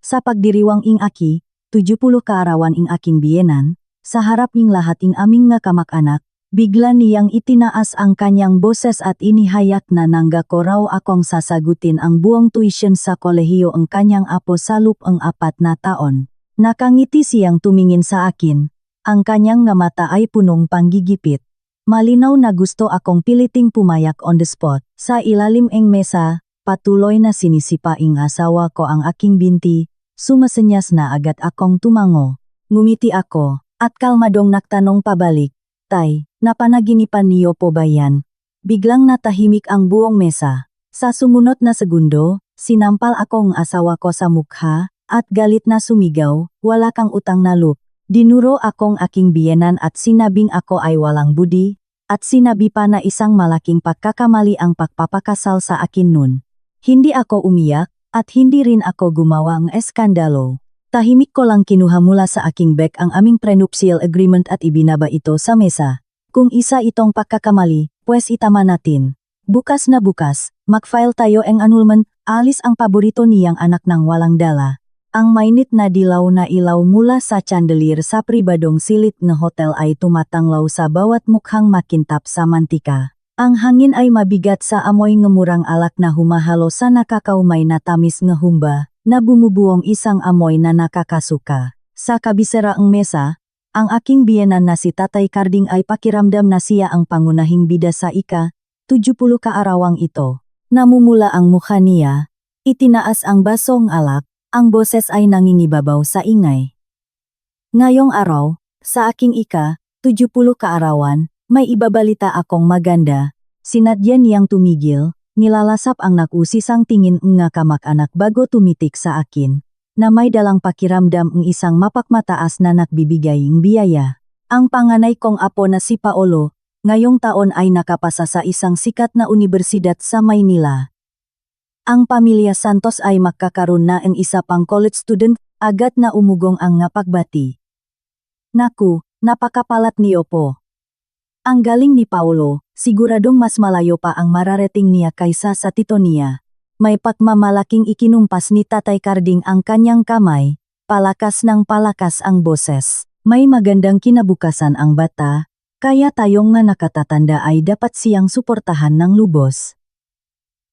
Sa pagdiriwang ing aki, 70 kaarawan ing aking biyenan, sa harap ing lahat ing aming nga kamag-anak, bigla niyang itinaas ang kanyang boses at inihayak na nangga ko raw akong sasagutin ang buong tuition sa kolehiyo ang kanyang apo sa loob ang 4 na taon. Nakangiti siyang tumingin sa akin, ang kanyang nga mata ay punong panggigipit. Malinaw na gusto akong piliting pumayak on the spot. Sa ilalim ing mesa, patuloy na sinisipa ing asawa ko ang aking binti, sumasenyas na agad akong tumango. Ngumiti ako, at kalmadong nagtanong pabalik, "Tay, napanaginipan niyo po ba yan?" Biglang natahimik ang buong mesa. Sa sumunod na segundo, sinampal akong asawa ko sa mukha, at galit na sumigaw, "Wala kang utang na loob." Dinuro akong aking biyenan at sinabing ako ay walang budi, at sinabi pa na isang malaking pagkakamali ang pagpapakasal sa akin nun. Hindi ako umiyak, at hindi rin ako gumawa ng eskandalo. Tahimik ko lang kinuha mula sa aking bag ang aming prenuptial agreement at ibinaba ito sa mesa. Kung isa itong pagkakamali, pues itama natin. Bukas na bukas, mag-file tayo ng annulment, alis ang paborito niyang anak ng walang dala. Ang mainit na dilaw na ilaw mula sa chandelier sa pribadong silid na hotel ay tumatanglaw sa bawat mukhang makintap sa mantika. Ang hangin ay mabigat sa amoy ngemurang alak na humahalo sa nakakaumay na tamis ng humba, na bumubuong isang amoy na nakakasuka. Sa kabiseraang mesa, ang aking biyenan na si Tatay Karding ay pakiramdam na siya ang pangunahing bida sa ika-70 kaarawang ito. Namumula ang mukha niya, itinaas ang basong alak, ang boses ay nangingibabaw sa ingay. Ngayong araw, sa aking ika-70 kaarawan, may ibabalita akong maganda. Sinadya niyang tumigil, nilalasap ang nakusisang tingin nga kamag-anak bago tumitik sa akin, na may dalang pakiramdam ng isang mapakmataas na nagbibigay ng biyaya. Ang panganay kong apo na si Paolo, ngayong taon ay nakapasa sa isang sikat na universidad sa Maynila. Ang pamilya Santos ay magkakaroon na ng isa pang college student, agad na umugong ang napagbati. "Naku, napakapalat niyo po." Ang galing ni Paolo, siguradong mas malayo pa ang mararating niya kaysa sa tito niya. May pagmamalaking ikinumpas ni Tatay Karding ang kanyang kamay, palakas ng palakas ang boses. May magandang kinabukasan ang bata, kaya tayong nga nakatatanda ay dapat siyang suportahan ng lubos.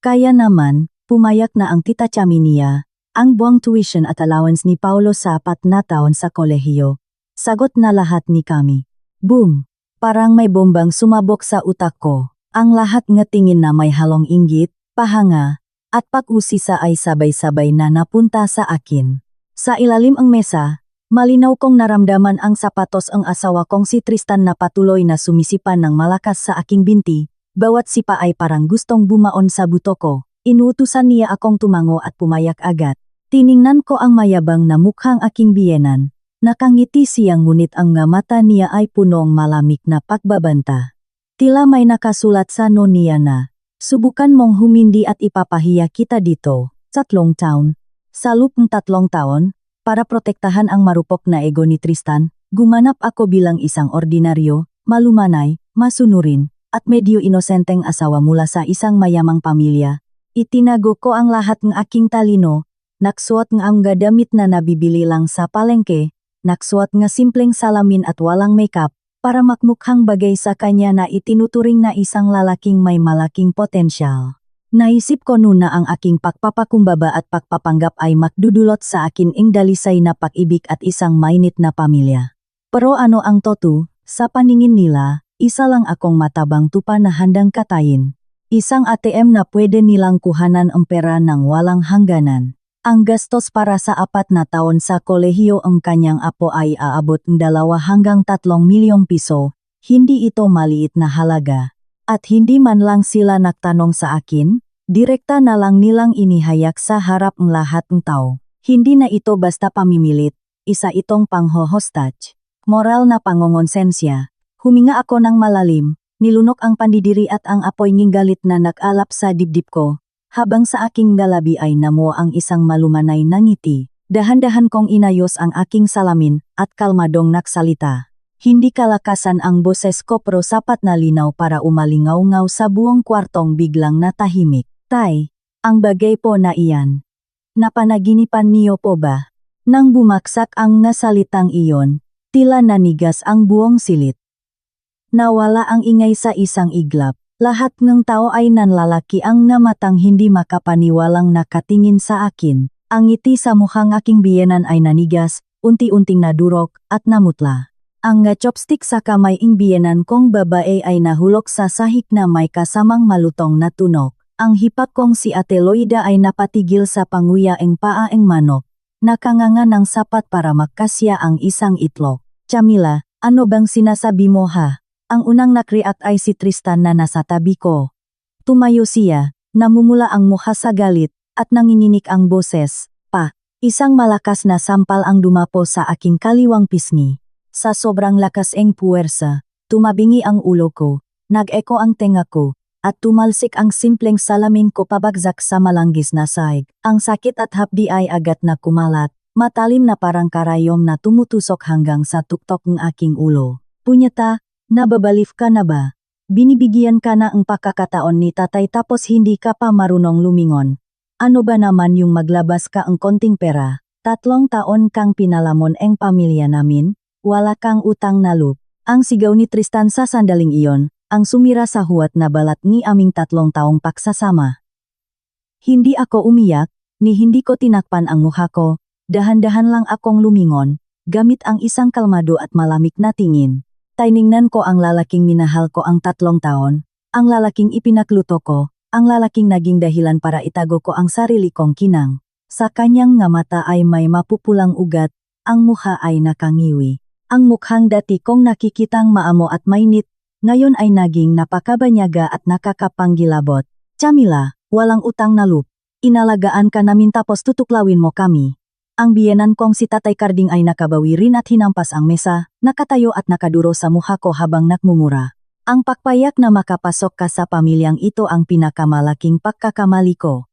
Kaya naman, pumayak na ang tita Chami niya, ang buwang tuition at allowance ni Paolo sa 4 na taon sa kolehiyo. Sagot na lahat ni kami. Boom! Parang may bombang sumabok sa utak ko. Ang lahat nga tingin na may halong inggit, pahanga, at pag-usisa ay sabay-sabay na napunta sa akin. Sa ilalim ang mesa, malinaw kong naramdaman ang sapatos ang asawa kong si Tristan na patuloy na sumisipan ng malakas sa aking binti. Bawat sipa ay parang gustong bumaon sa buto ko. Inuutusan niya akong tumango at pumayak agad. Tiningnan ko ang mayabang na mukhang aking biyenan. Nakangiti siyang ngunit ang nga mata niya ay punong malamig na pagbabanta. Tila may nakasulat sa no niya na, "Subukan mong humindi at ipapahiya kita dito." 3 taon. Sa loob ng 3 taon, para protektahan ang marupok na ego ni Tristan, gumanap ako bilang isang ordinaryo, malumanay, masunurin, at medyo inosenteng asawa mula sa isang mayamang pamilya. Itinago ko ang lahat ng aking talino, naksuot ng ang gadamit na nabibili lang sa palengke, naksuot nga simpleng salamin at walang makeup, para makmukhang bagay sa kanya na itinuturing na isang lalaking may malaking potensyal. Naisip ko noon na ang aking pagpapakumbaba at pagpapanggap ay makdudulot sa akin ing dalisay na pag-ibig at isang mainit na pamilya. Pero ano ang totoo, sa paningin nila, isa lang akong matabang tupa na handang katayin. Isang ATM na pwede nilang kuhanan ang pera ng walang hangganan. Ang gastos para sa 4 na taon sa kolehiyo ang kanyang apo ay aabot ng 2 hanggang 3 milyong piso, hindi ito maliit na halaga. At hindi man lang sila nagtanong sa akin, direkta na lang nilang inihayak sa harap ng lahat ng tao. Hindi na ito basta pamimilit, isa itong pangho-hostage. Moral na pangongonsensya. Huminga ako ng malalim, nilunok ang pandidiri at ang apoy ng galit na nag-alap sa dibdib ko. Habang sa aking galabi ay namuo ang isang malumanay na ngiti, dahan-dahan kong inayos ang aking salamin at kalmadong nagsalita. Hindi kalakasan ang boses ko pero sapat na linaw para umalingaw-ngaw sa buong kwartong biglang natahimik. "Tay, ang bagay po na iyan. Napanaginipan niyo po ba? Nang bumaksak ang nasalitang iyon, tila nanigas ang buong silid. Nawala ang ingay sa isang iglap. Lahat ng tao ay nanlalaki ang namatang hindi makapaniwalang nakatingin sa akin. Ang ngiti sa mukhang aking biyenan ay nanigas, unti-unting nadurog, at namutla. Ang chopstick sa kamay ng biyenan kong babae ay nahulog sa sahig na may kasamang malutong na tunog. Ang hipak kong si Ate Loida ay napatigil sa panguyaing paaeng manok. Nakanganga ng sapat para makasya ang isang itlog. Chamila, ano bang sinasabi mo ha? Ang unang nakreact ay si Tristan na nasa tabi ko. Tumayo siya, namumula ang mukha sa galit, at nanginginig ang boses. Isang malakas na sampal ang dumapo sa aking kaliwang pisngi. Sa sobrang lakas ng puwersa, tumabingi ang ulo ko, nag-eko ang tenga ko, at tumalsik ang simpleng salamin ko pabagsak sa malanggis na sahig. Ang sakit at hapdi ay agad na kumalat, matalim na parang karayom na tumutusok hanggang sa tuktok ng aking ulo. Punyeta, nababalif ka na ba? Binibigyan ka na ang pagkakataon ni tatay tapos hindi ka pa marunong lumingon. Ano ba naman yung maglabas ka ang konting pera? 3 taon kang pinalamon ang pamilya namin, wala kang utang na loob. Ang sigaw ni Tristan sa sandaling iyon, ang sumira sa huwat na balat ni aming 3 taong pagsasama. Hindi ako umiyak, ni hindi ko tinakpan ang mukha ko, dahan-dahan lang akong lumingon, gamit ang isang kalmado at malamig na tingin. Tiningnan ko ang lalaking minahal ko ang 3 taon, ang lalaking ipinakluto ko, ang lalaking naging dahilan para itago ko ang sarili kong kinang. Sa kanyang nga mata ay may mapupulang ugat, ang mukha ay nakangiwi. Ang mukhang dati kong nakikitang maamo at mainit, ngayon ay naging napakabanyaga at nakakapanggilabot. Chamila, walang utang na loob. Inalagaan ka namin tapos tutuklawin mo kami. Ang biyenan kong si Tatay Karding ay nakabawi rin at hinampas ang mesa, nakatayo at nakaduro sa mukha ko habang nagmumura. Ang pagpayak na makapasok ka sa pamilyang ito ang pinakamalaking pagkakamali ko.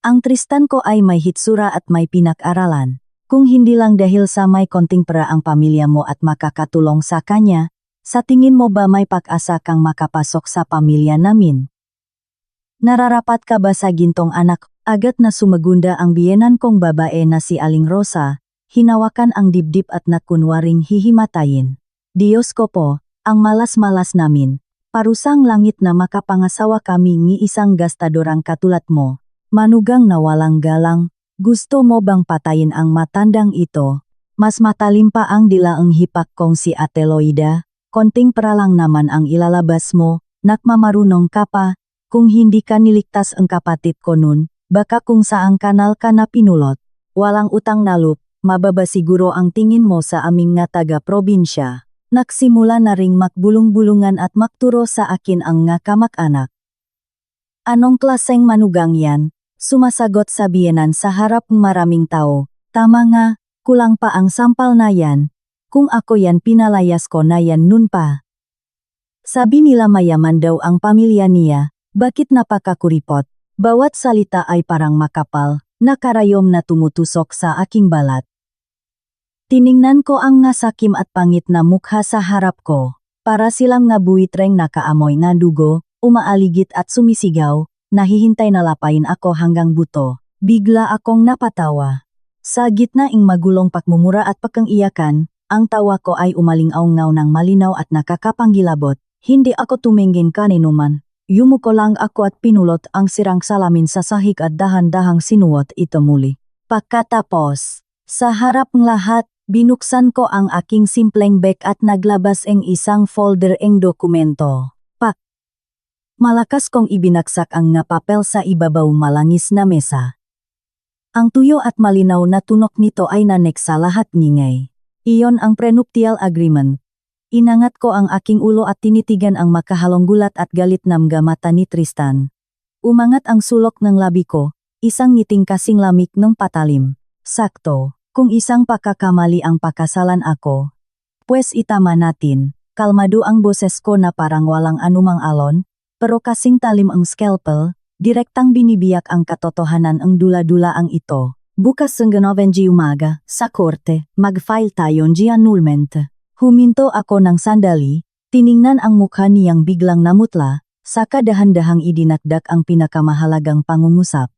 Ang Tristan ko ay may hitsura at may pinag-aralan. Kung hindi lang dahil sa may konting pera ang pamilya mo at makakatulong sa kanya, sa tingin mo ba may pag-asa kang makapasok sa pamilya namin? Nararapat ka ba sa gintong anak? Agad na sumagunda ang biyenan kong babae na si Aling Rosa, hinawakan ang dibdib at nakunwaring hihimatayin. Diyos ko po, ang malas-malas namin, parusang langit na makapangasawa kami ng isang gastadorang katulad mo. Manugang na walang galang, gusto mo bang patayin ang matandang ito? Mas matalim pa ang dilaang hipak kong si Ate Loida, konting pera lang naman ang ilalabas mo, nakmamarunong ka pa, kung hindi ka niligtas ang kapatid ko nun, baka kung saang kanal ka na pinulot. Walang utang na loob, mababa siguro ang tingin mo sa aming nga taga-probinsya. Nagsimula na ring makbulong-bulungan at makturo sa akin ang nga kamag-anak. Anong klaseng manugang yan? Sumasagot sa biyenan sa harap ng maraming tao. Tama nga, kulang pa ang sampal na yan. Kung ako yan pinalayas ko na yan nun pa. Sabi nila mayaman daw ang pamilya niya, bakit napakakuripot? Bawat salita ay parang makapal, nakarayom na tumutusok sa aking balat. Tiningnan ko ang nasakim at pangit na mukha sa harap ko. Para silang nga buitreng nakaamoy na dugo, umaaligid at sumisigaw, nahihintay na lapain ako hanggang buto. Bigla akong napatawa. Sa gitna ng magulong pakmumura at pagkangiyakan, ang tawa ko ay umalingaw-ngaw ng malinaw at nakakapanggilabot. Hindi ako tumingin kaninuman. Yumuko lang ako at pinulot ang sirang salamin sa sahig at dahan-dahang sinuot ito muli. Pagkatapos, sa harap ng lahat, binuksan ko ang aking simpleng bag at naglabas ang isang folder ng dokumento. Malakas kong ibinagsak ang nga papel sa ibabaw malangis na mesa. Ang tuyo at malinaw na tunok nito ay nanek sa lahat ngingay. Iyon ang prenuptial agreement. Inangat ko ang aking ulo at tinitigan ang makahalong gulat at galit na mga mata ni Tristan. Umangat ang sulok ng labi ko, isang ngiting kasing lamig ng patalim. Sakto, kung isang pagkakamali ang pakasalan ako. Pues itama natin, kalmado ang boses ko na parang walang anumang alon, pero kasing talim ang scalpel, direktang binibiyak ang katotohanan ang dula-dula ang ito. Bukas ng 9 umaga, sa korte, mag-file tayo ng annulment. Huminto ako ng sandali, tiningnan ang mukha niyang biglang namutla, saka dahan-dahang idinakdak ang pinakamahalagang pangungusap.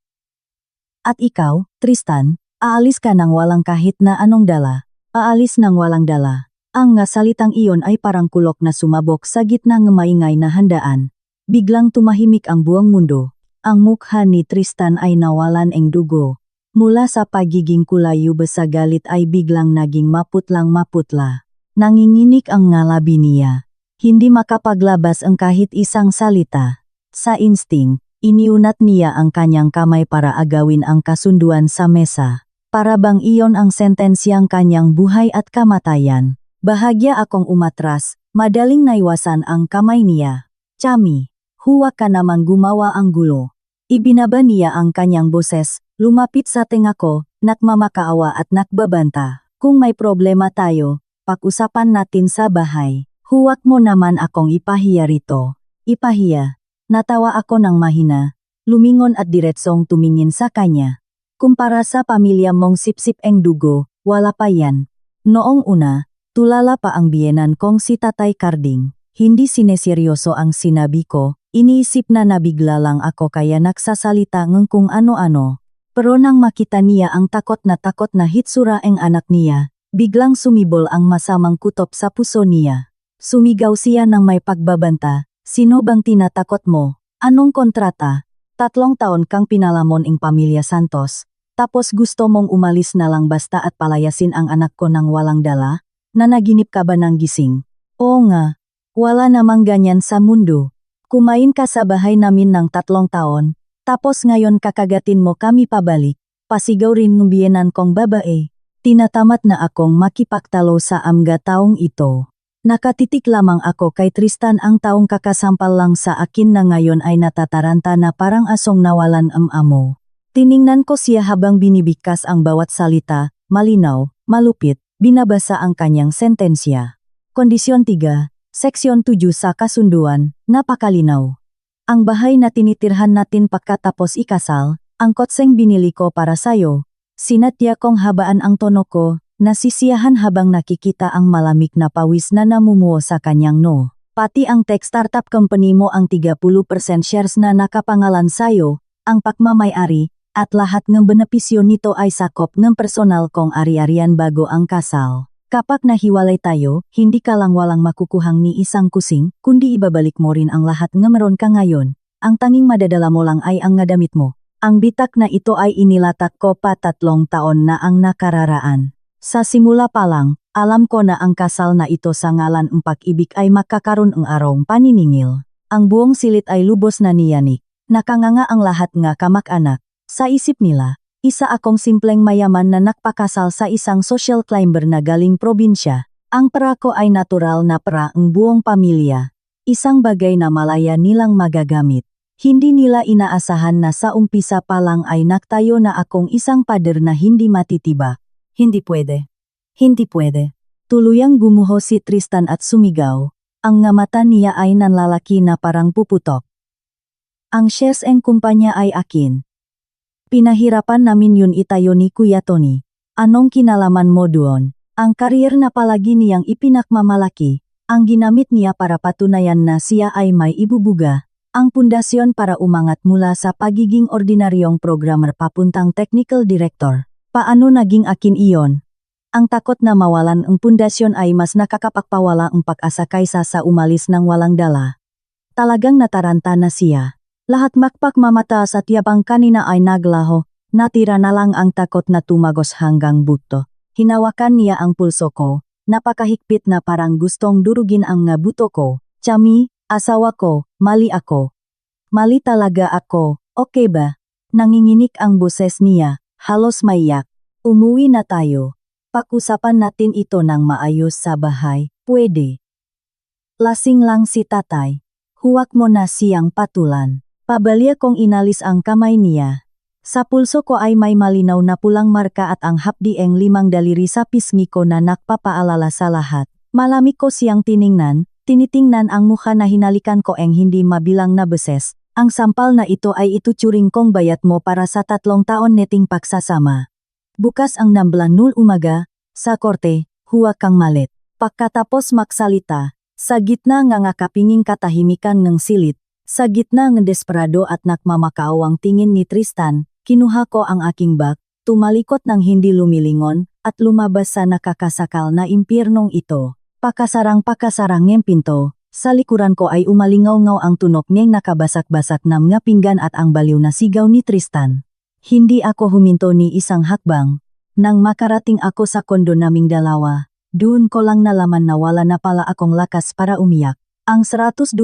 At ikaw, Tristan, aalis ka nang walang kahit na anong dala. Aalis nang walang dala. Ang nga salitang iyon ay parang kulok na sumabok sa gitna ng maingay na handaan. Biglang tumahimik ang buong mundo. Ang mukha ni Tristan ay nawalan ng dugo. Mula sa pagiging kulay sa galit ay biglang naging maputlang-maputla. Nanginginig ang ngalabi niya. Hindi makapaglabas ang kahit isang salita. Sa insting, iniunat niya ang kanyang kamay para agawin ang kasunduan sa mesa. Para bang iyon ang sentensyang kanyang buhay at kamatayan. Bahagya akong umatras, madaling naiwasan ang kamay niya. Chami, huwag ka naman gumawa ang gulo. Ibinaba niya ang kanyang boses, lumapit sa tenga ko, nakmamakaawa at nakbabanta. Kung may problema tayo, pag-usapan natin sa bahay. Huwag mo naman akong ipahiya rito. Ipahiya. Natawa ako ng mahina, lumingon at diretsong tumingin sa kanya. Kumpara sa pamilya mong sipsip ang dugo, wala pa yan. Noong una, tulala pa ang biyenan kong si Tatay Karding. Hindi sineseryoso ang sinabi ko, iniisip na nabigla lang ako kaya nagsasalita ng kung ano-ano. Pero nang makita niya ang takot na hitsura ang anak niya, biglang sumibol ang masamang kutob sa puso niya. Sumigaw siya ng may pagbabanta, sino bang tinatakot mo? Anong kontrata? 3 taon kang pinalamon ng pamilya Santos, tapos gusto mong umalis na lang basta at palayasin ang anak ko ng walang dala? Nanaginip ka ba ng gising? Oo nga, wala namang ganyan sa mundo. Kumain ka sa bahay namin ng 3 taon, tapos ngayon kakagatin mo kami pabalik, pasigaw rin ng biyenan kong babae. Tinatamat na akong makipaktalo sa amga taong ito. Nakatitik lamang ako kay Tristan, ang taong kakasampal lang sa akin na ngayon ay natataranta na parang asong nawalan amo. Tiningnan ko siya habang binibigkas ang bawat salita, malinaw, malupit. Binabasa ang kanyang sentensya. Kondisyon 3, Seksyon 7 sa kasunduan, napakalinaw. Ang bahay na tinitirhan natin pagkatapos ikasal, ang kotseng binili ko para sayo. Sinatya kong habaan ang tono ko, nasisiyahan habang nakikita ang malamig na pawis na namumuo sa kanyang no. Pati ang tech startup company mo ang 30% shares na nakapangalan sayo, ang pagmamay-ari, at lahat ng benepisyo nito ay sakop ng personal kong ari-arian bago ang kasal. Kapag nahiwalay tayo, hindi ka lang walang makukuhang ni isang kusing, kundi ibabalik mo rin ang lahat ng meron ka ngayon. Ang tanging madadala mo lang ay ang ngadamit mo. Ang bitak na ito ay inilatak ko pa 3 taon na ang nakararaan. Sa simula pa lang, alam ko na ang kasal na ito sa ngalan ng pag-ibig ay makakaroon ng arong paniningil. Ang buong silit ay lubos na niyanik. Nakanganga ang lahat nga kamag-anak. Sa isip nila, isa akong simpleng mayaman na nakpakasal sa isang social climber na galing probinsya. Ang pera ko ay natural na pera ng buong pamilya. Isang bagay na malaya nilang magagamit. Hindi nila inaasahan na sa umpisa pa lang ay naktayo na akong isang pader na hindi matitiba. Hindi pwede. Hindi pwede. Tuluyang gumuho si Tristan at sumigaw. Ang nga mata niya ay nanlalaki na parang puputok. Ang shares ng kumpanya ay akin. Pinahirapan namin yun itayo ni Kuya Tony. Anong kinalaman mo doon? Ang kariyer na palagi niyang ipinakmamalaki, ang ginamit niya para patunayan na siya ay may ibubuga, ang pundasyon para umangat mula sa pagiging ordinaryong programmer papuntang technical director. Paano naging akin iyon? Ang takot na mawalan ang pundasyon ay mas nakakapagpawala ang pag-asa kaysa sa umalis ng walang dala. Talagang nataranta na siya. Lahat makpakmamataas at yabang kanina ay naglaho, natira na lang ang takot na tumagos hanggang buto. Hinawakan niya ang pulso ko, napakahigpit na parang gustong durugin ang nga buto ko. Chami, asawa ko, mali ako. Mali talaga ako, okay ba? Nanginginig ang boses niya, halos maiyak. Umuwi na tayo. Pag-usapan natin ito ng maayos sa bahay, pwede. Lasing lang si tatay. Huwag mo na siyang patulan. Pabalya kong inalis ang kamay niya. Sa pulso ko ay may malinaw na pulang marka at ang hapdieng 5 daliri sa pisngi ko na nakpapaalala sa lahat. Malamig ko siyang tinitingnan ang mukha na hinalikan ko hindi mabilang na beses. Ang sampal na ito ay ituturing kong bayat mo para sa 3 taon neting pagsasama. Bukas ang 9 umaga, sa korte, huwag kang malit. Pagkatapos magsalita, sa gitna ng kapinging katahimikan ng silit, sa gitna ng desperado at nakmamakaawang tingin ni Tristan, Kinuha ko ang aking bag, tumalikot ng hindi lumilingon, at lumabas sa nakakasakal na impyernong ito. Pakasarang ng pinto, sa likuran ko ay umalingaw-ngaw ang tunok niyang nakabasak-basak na mga pinggan at ang baliw na sigaw ni Tristan. Hindi ako huminto ni isang hakbang. Nang makarating ako sa kondo naming dalawa, doon ko lang nalaman na wala na pala akong lakas para umiyak. Ang 126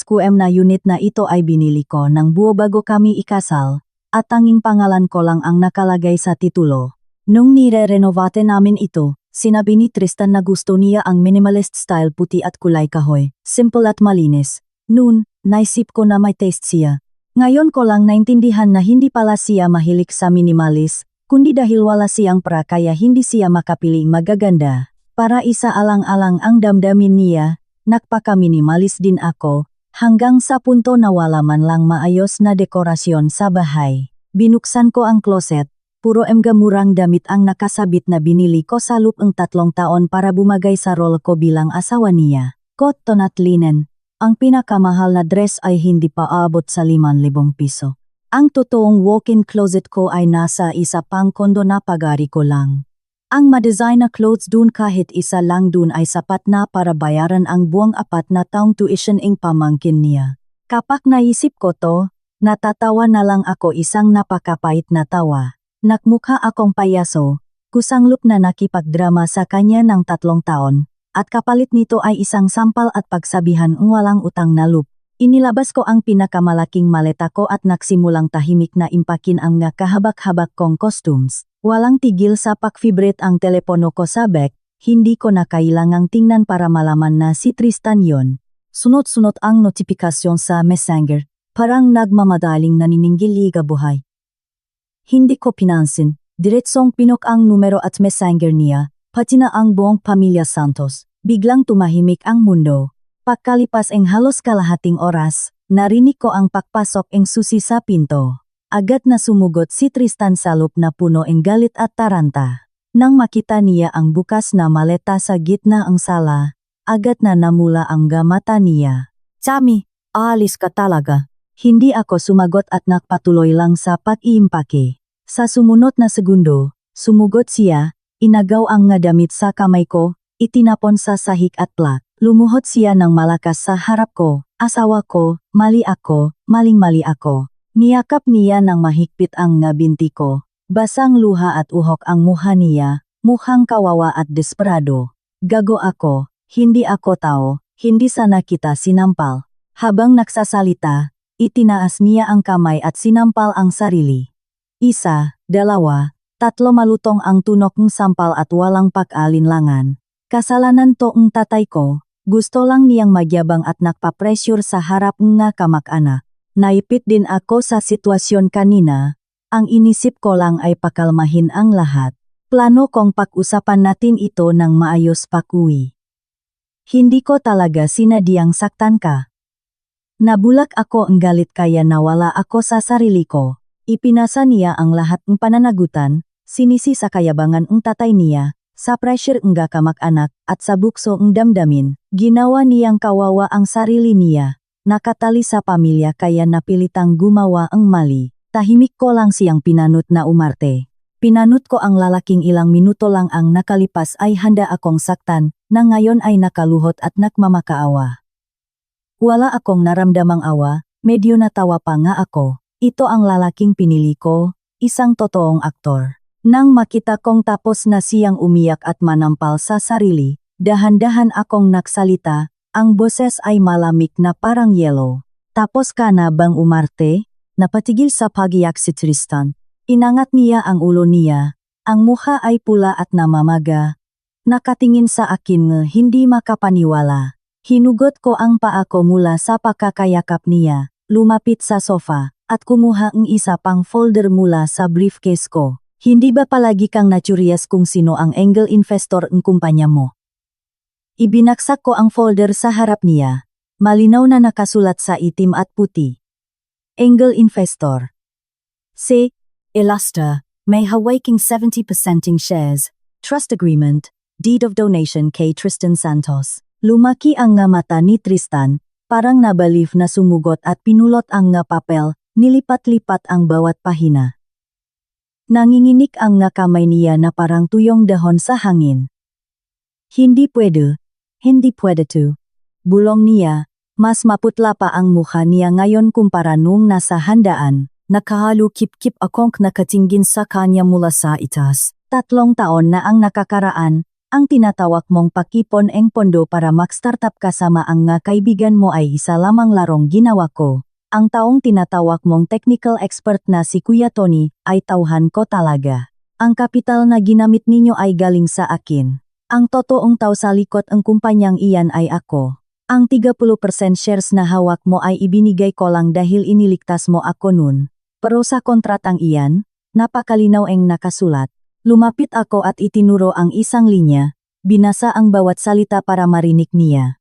km na unit na ito ay binili ko ng buo bago kami ikasal, at tanging pangalan ko lang ang nakalagay sa titulo. Nung nire-renovate namin ito, sinabi ni Tristan na gusto niya ang minimalist style puti at kulay kahoy, simple at malinis. Noon, naisip ko na may taste siya. Ngayon ko lang naintindihan na hindi pala siya mahilig sa minimalist, kundi dahil wala siyang pera kaya hindi siya makapili magaganda. Para isaalang-alang ang damdamin niya, nagpaka-minimalist din ako, hanggang sa punto na wala man lang maayos na dekorasyon sa bahay. Binuksan ko ang closet, puro murang damit ang nakasabit na binili ko sa loob ng 3 taon para bumagay sa role ko bilang asawa niya. Cotton at linen. Ang pinakamahal na dress ay hindi pa aabot sa 5,000 piso. Ang totoong walk-in closet ko ay nasa isa pang kondo na pag-ari ko lang. Ang ma-design na clothes dun kahit isa lang dun ay sapat na para bayaran ang buong 4 na taong tuition ng pamangkin niya. Kapag naisip ko to, natatawa na lang ako isang napakapait na tawa. Nakmukha akong payaso, kusanglop na nakipagdrama sa kanya ng 3 taon, at kapalit nito ay isang sampal at pagsabihan ng walang utang na loob. Inilabas ko ang pinakamalaking maleta ko at nagsimulang tahimik na impakin ang mga kahabak-habak kong costumes. Walang tigil sa pag-vibrate ang telepono ko sa bag, hindi ko na kailangang tingnan para malaman na si Tristan yon. Sunod-sunod ang notifikasyon sa Messenger, parang nagmamadaling naniningil buhay. Hindi ko pinansin, diretsong pinok ang numero at Messenger niya, pati na ang buong pamilya Santos. Biglang tumahimik ang mundo. Pagkalipas ang halos kalahating oras, narinig ko ang pagpasok ng susi sa pinto. Agad na sumugot si Tristan sa loob na puno ng galit at taranta. Nang makita niya ang bukas na maleta sa gitna ng sala, agad na namula ang mata niya. "Sammy, aalis ka talaga." Hindi ako sumagot at nagpatuloy lang sa pag-iimpake. Sa sumunod na segundo, sumugot siya, inagaw ang nga damit sa kamay ko, itinapon sa sahig at plak. Lumuhod siya ng malakas sa harap ko. "Asawa ko, mali ako, maling-mali ako." Niyakap niya ng mahigpit ang nga binti ko. Basang luha at uhok ang mukha niya, mukhang kawawa at desperado. "Gago ako, hindi ako tao, hindi sana kita sinampal." Habang nagsasalita, itinaas niya ang kamay at sinampal ang sarili. 1, 2, 3 malutong ang tunok ng sampal at walang pag-alinlangan. Kasalanan to ng tatay ko, gusto lang niyang magyabang at nagpa-pressure sa harap nga kamag-anak. Naipit din ako sa sitwasyon kanina, ang inisip ko lang ay pakalmahin ang lahat. Plano kong pag-usapan natin ito ng maayos pag-uwi. Hindi ko talaga sinadyang saktan ka. Nabulak ako ang galit kaya nawala ako sa sarili ko. Ipinasa niya ang lahat ng pananagutan, sinisi sa kayabangan ng tatay niya, sa pressure ng kamag-anak at sa bukso ng damdamin. Ginawa niyang kawawa ang sarili niya. Nakatali sa pamilya kaya napilitang gumawa ang mali. Tahimik ko lang siyang pinanut na umarte. Pinanut ko ang lalaking ilang minuto lang ang nakalipas ay handa akong saktan, na ngayon ay nakaluhot at nagmamakaawa. Wala akong naramdamang awa, medyo natawa pa nga ako. Ito ang lalaking pinili ko, isang totoong aktor. Nang makita kong tapos na siyang umiyak at manampal sa sarili, dahan-dahan akong nagsalita, ang boses ay malamig na parang yelo. "Tapos ka na bang umarte?" Napatigil sa pagiyak si Tristan. Inangat niya ang ulo niya, ang mukha ay pula at namamaga. Nakatingin sa akin ng hindi makapaniwala. Hinugot ko ang paa ko mula sa pakakayakap niya, lumapit sa sofa, at kumuha ng isa pang folder mula sa briefcase ko. "Hindi ba palagi kang natsurias kung sino ang angel investor ng kumpanya mo?" Ibinaksak ko ang folder sa harap niya. Malinaw na nakasulat sa itim at puti. Angel investor. Si Elasta, may hawaiking 70% shares, trust agreement, deed of donation kay Tristan Santos. Lumaki ang nga mata ni Tristan, parang nabaliw na sumugot at pinulot ang nga papel, nilipat-lipat ang bawat pahina. Nanginginig ang nga kamay niya na parang tuyong dahon sa hangin. Hindi pwede to. Bulong niya, mas maputla pa ang mukha niya ngayon kumpara nung nasa handaan. Nakahalukip-kip akong nakatingin sa kanya mula sa itaas. 3 taon na ang nakakaraan, ang tinatawag mong pakipon ang pondo para mag-startup kasama ang nga kaibigan mo ay isa lamang larong ginawa ko. Ang taong tinatawag mong technical expert na si Kuya Tony ay tauhan ko talaga. Ang kapital na ginamit ninyo ay galing sa akin. Ang totoong tao sa likod ang kumpanyang iyan ay ako. Ang 30% shares na hawak mo ay ibinigay ko lang dahil iniligtas mo ako nun. Pero sa kontratang iyan, napakalinaw ang nakasulat. Lumapit ako at itinuro ang isang linya, binasa ang bawat salita para marinig niya.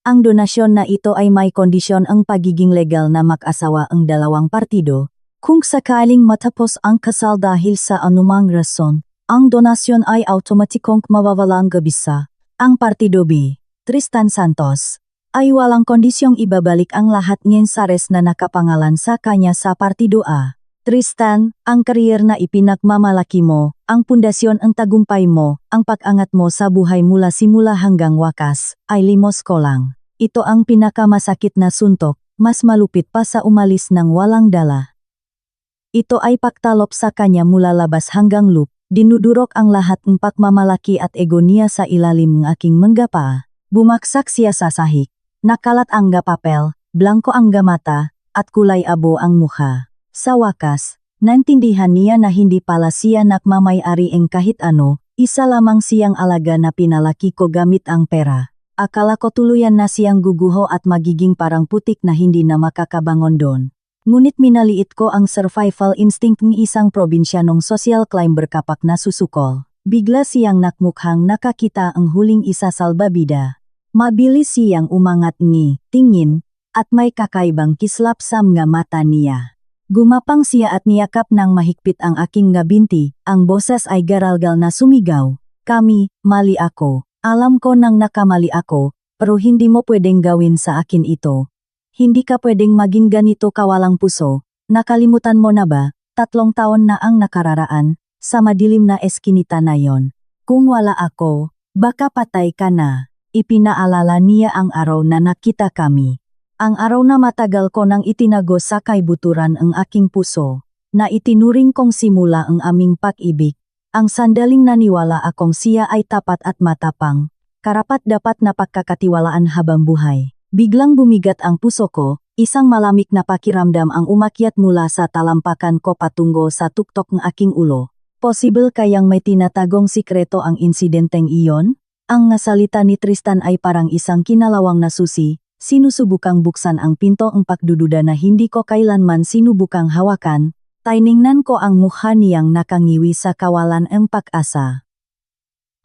Ang donasyon na ito ay may kondisyon ang pagiging legal na mag-asawa ang dalawang partido. Kung sakaling matapos ang kasal dahil sa anumang rason, ang donasyon ay automatikong mawawalang gabisa. Ang Partido B, Tristan Santos, ay walang kondisyong ibabalik ang lahat ng sares na nakapangalan sa kanya sa Partido A. Tristan, ang kariyer na ipinagmamalaki mo, ang pundasyon ang tagumpay mo, ang pag-angat mo sa buhay mula simula hanggang wakas, ay limos ko lang. Ito ang pinakamasakit na suntok, mas malupit pa sa umalis ng walang dala. Ito ay pagtalop sa kanya mula labas hanggang loob, dinudurok ang lahat ng pagmamalaki at ego niya sa ilalim ng aking manggapa. Bumaksak siya sa sahig, nakalat ang papel, blanko ang mata, at kulay abo ang mukha. Sa wakas, naintindihan niya na hindi pala siya nagmamay-ari ng kahit ano, isa lamang siyang alaga na pinalaki ko gamit ang pera. Akala ko tuluyan na siyang guguho at magiging parang putik na hindi na makakabangon doon. Ngunit minaliit ko ang survival instinct ng isang probinsyanong social climber kapag nasusukol. Bigla siyang nakmukhang nakakita ang huling isa salbabida. Mabilis siyang umangat tingin, at may kakaibang kislap sa mga mata niya. Gumapang siya at niyakap ng mahigpit ang aking binti, ang boses ay garalgal na sumigaw. Mali ako. Alam ko nang nakamali ako, pero hindi mo pwedeng gawin sa akin ito. Hindi ka pwedeng maging ganito kawalang puso. Nakalimutan mo na ba, 3 taon na ang nakararaan, sa madilim na eskinita na yon. Kung wala ako, baka patay ka na. Ipinaalala niya ang araw na nakita kami. Ang araw na matagal ko nang itinago sa kaibuturan ang aking puso, na itinuring kong simula ang aming pag-ibig. Ang sandaling naniwala akong siya ay tapat at matapang, karapat-dapat na pagkakatiwalaan habang buhay. Biglang bumigat ang puso ko, isang malamig na pakiramdam ang umakyat mula sa talampakan ko patungo sa tuktok ng aking ulo. Posible kayang may tinatagong sikreto ang insidenteng iyon? Ang nasalita ni Tristan ay parang isang kinalawang na susi, sinusubukang buksan ang pinto ng pagdududa na hindi ko kailanman sinubukang hawakan. Tiningnan ko ang mukha niyang nakangiwi sa kawalan ng pag-asa.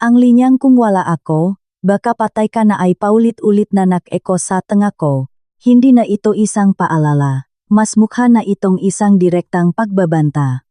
Ang linyang kung wala ako, baka patay ka na ay paulit-ulit na nak-eko sa tenga ko. Hindi na ito isang paalala, mas mukha na itong isang direktang pagbabanta.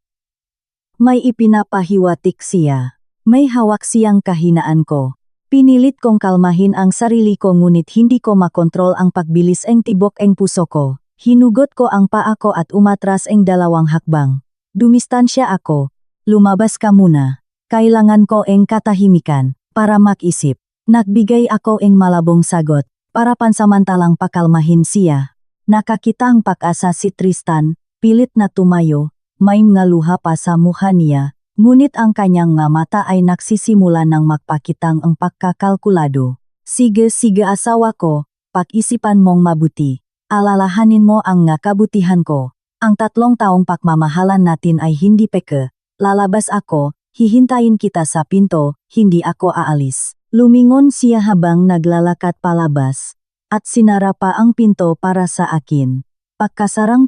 May ipinapahiwatig siya. May hawak siyang kahinaan ko. Pinilit kong kalmahin ang sarili ko ngunit hindi ko makontrol ang pagbilis ng tibok ng puso ko. Hinugot ko ang paa ko at umatras ang 2 hakbang. Dumistansya ako. Lumabas ka muna. Kailangan ko ang katahimikan, para mag-isip. Nagbigay ako ang malabong sagot, para pansamantalang pakalmahin siya. Nakakita ang pag-asa si Tristan, pilit na tumayo, may mga luha pa sa mukha niya, ngunit ang kanyang mata ay nagsisimula ng magpakitang ang pagkakalkulado. Sige asawa ko, pag-isipan mong mabuti. Alalahanin mo ang kabutihan ko. Ang 3 taong pagmamahalan natin ay hindi peke. Lalabas ako, hihintayin kita sa pinto, hindi ako aalis. Lumingon siya habang naglalakad palabas, at sinara pa ang pinto para sa akin. Pagkasarang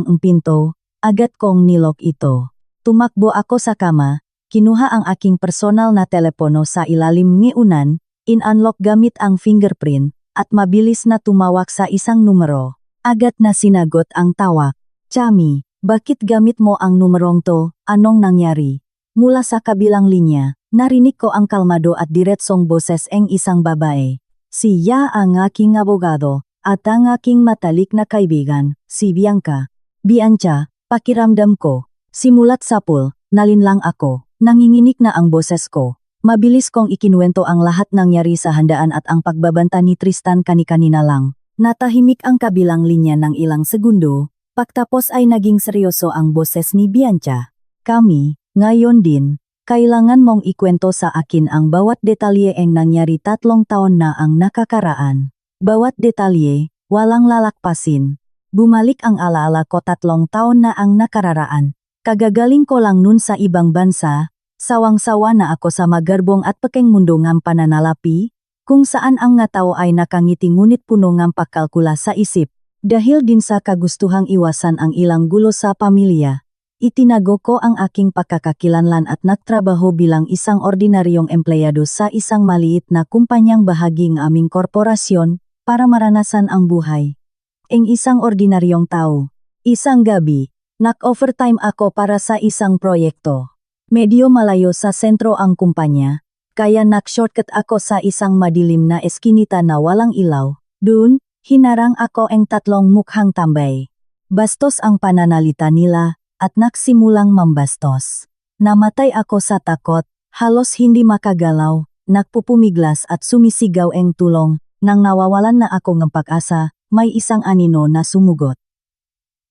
ang pinto, agad kong nilok ito. Tumakbo ako sa kama, kinuha ang aking personal na telepono sa ilalim ng unan, in-unlock gamit ang fingerprint, at mabilis na tumawag sa isang numero. Agad na sinagot ang tawag. Chami, bakit gamit mo ang numerong to? Anong nangyari? Mula sa kabilang linya, narinig ko ang kalmado at diretsong boses ng isang babae. Siya ang aking abogado, at ang aking matalik na kaibigan, si Bianca. Bianca, pakiramdam ko, Simulat sapul, nalinlang ako. Nanginginig na ang boses ko. Mabilis kong ikinuwento ang lahat nangyari sa handaan at ang pagbabanta ni Tristan kani-kanina lang. Natahimik ang kabilang linya ng ilang segundo, pagtapos ay naging seryoso ang boses ni Bianca. Kami, ngayon din, kailangan mong ikwento sa akin ang bawat detalye ang nangyari 3 taon na ang nakakaraan. Bawat detalye, walang lalakpasin. Bumalik ang alaala ko 3 taon na ang nakararaan. Kagagaling ko lang nun sa ibang bansa, sawang-sawa na ako sa magarbong at pekeng mundo ng pananalapi, kung saan ang nga tao ay nakangiti ngunit puno ng pagkalkula sa isip. Dahil din sa kagustuhang iwasan ang ilang gulo sa pamilya, itinago ko ang aking pagkakakilanlan at nagtrabaho bilang isang ordinaryong empleyado sa isang maliit na kumpanyang bahagi ng aming korporasyon para maranasan ang buhay. Ang isang ordinaryong tao. Isang gabi, nag-overtime ako para sa isang proyekto. Medyo malayo sa sentro ang kumpanya, kaya nag-shortcut ako sa isang madilim na eskinita na walang ilaw. Doon, hinarang ako ang 3 mukhang tambay. Bastos ang pananalita nila, at nagsimulang mambastos. Namatay ako sa takot, halos hindi makagalaw, nagpupumiglas at sumisigaw ang tulong, nang nawawalan na ako ng pag-asa, may isang anino na sumugot.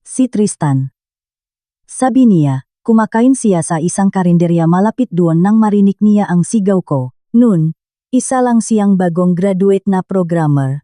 Si Tristan. Sabi niya, kumakain siya sa isang karinderya malapit doon nang marinig niya ang sigaw ko. Noon, isa lang siyang bagong graduate na programmer.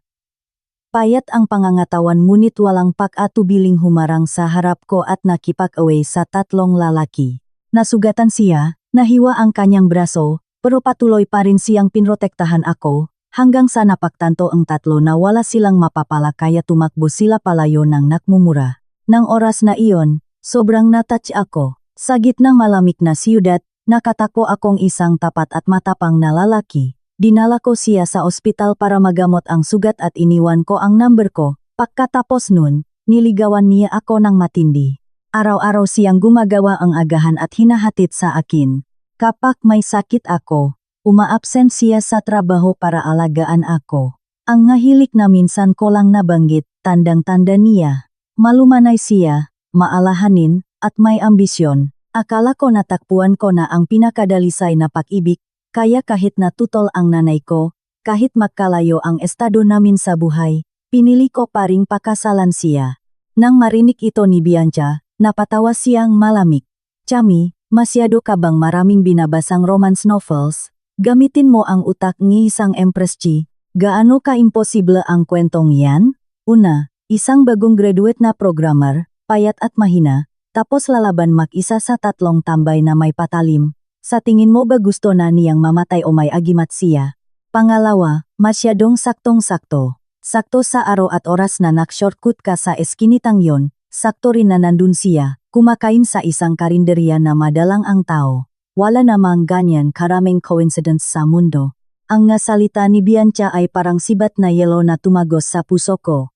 Payat ang pangangatawan ngunit walang pag-atubiling humarang sa harap ko at nakipag-away sa 3 lalaki. Nasugatan siya, nahiwa ang kanyang braso, pero patuloy pa rin siyang pinrotektahan ako, hanggang sa napagtanto ang 3 na wala silang mapapala kaya tumakbo sila palayo ng nakmumura. Nang oras na iyon, sobrang natouch ako. Sa gitnang malamig na siyudad, nakatako akong isang tapat at matapang na lalaki. Dinala ko siya sa ospital para magamot ang sugat at iniwan ko ang number ko. Pagkatapos nun, niligawan niya ako ng matindi. Araw-araw siyang gumagawa ang agahan at hinahatid sa akin. Kapag may sakit ako, umaabsent siya sa trabaho para alagaan ako. Ang ngahilik na minsan ko lang nabanggit, tandang-tanda niya. Malumanay siya, maalahanin, at may ambisyon. Akala ko natakpuan ko na ang pinakadalisay na pag-ibig, kaya kahit natutol ang nanay ko, kahit magkalayo ang estado namin sa buhay, pinili ko pa ring pakasalan siya. Nang marinig ito ni Bianca, napatawa siyang malamig. Chami, masyado ka bang maraming binabasang romance novels? Gamitin mo ang utak ng isang Empress Chi. Gaano ka-imposible ang kwentong yan? Una, isang bagong graduate na programmer, payat at mahina, tapos lalaban mag-isa sa 3 tambay na may patalim. Sa tingin mo ba gusto na niyang mamatay o may agimat siya? Pangalawa, masyadong saktong-sakto. Sakto sa araw at oras na nak-shortcut ka sa eskinitang yon, sakto rin na nandun siya, kumakain sa isang karinderya na madalang ang tao. Wala namang ganyan karaming coincidence sa mundo. Ang nga salita ni Bianca ay parang sibat na yelo na tumagos sa puso ko.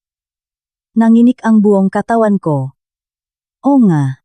Nanginig ang buong katawan ko. O nga.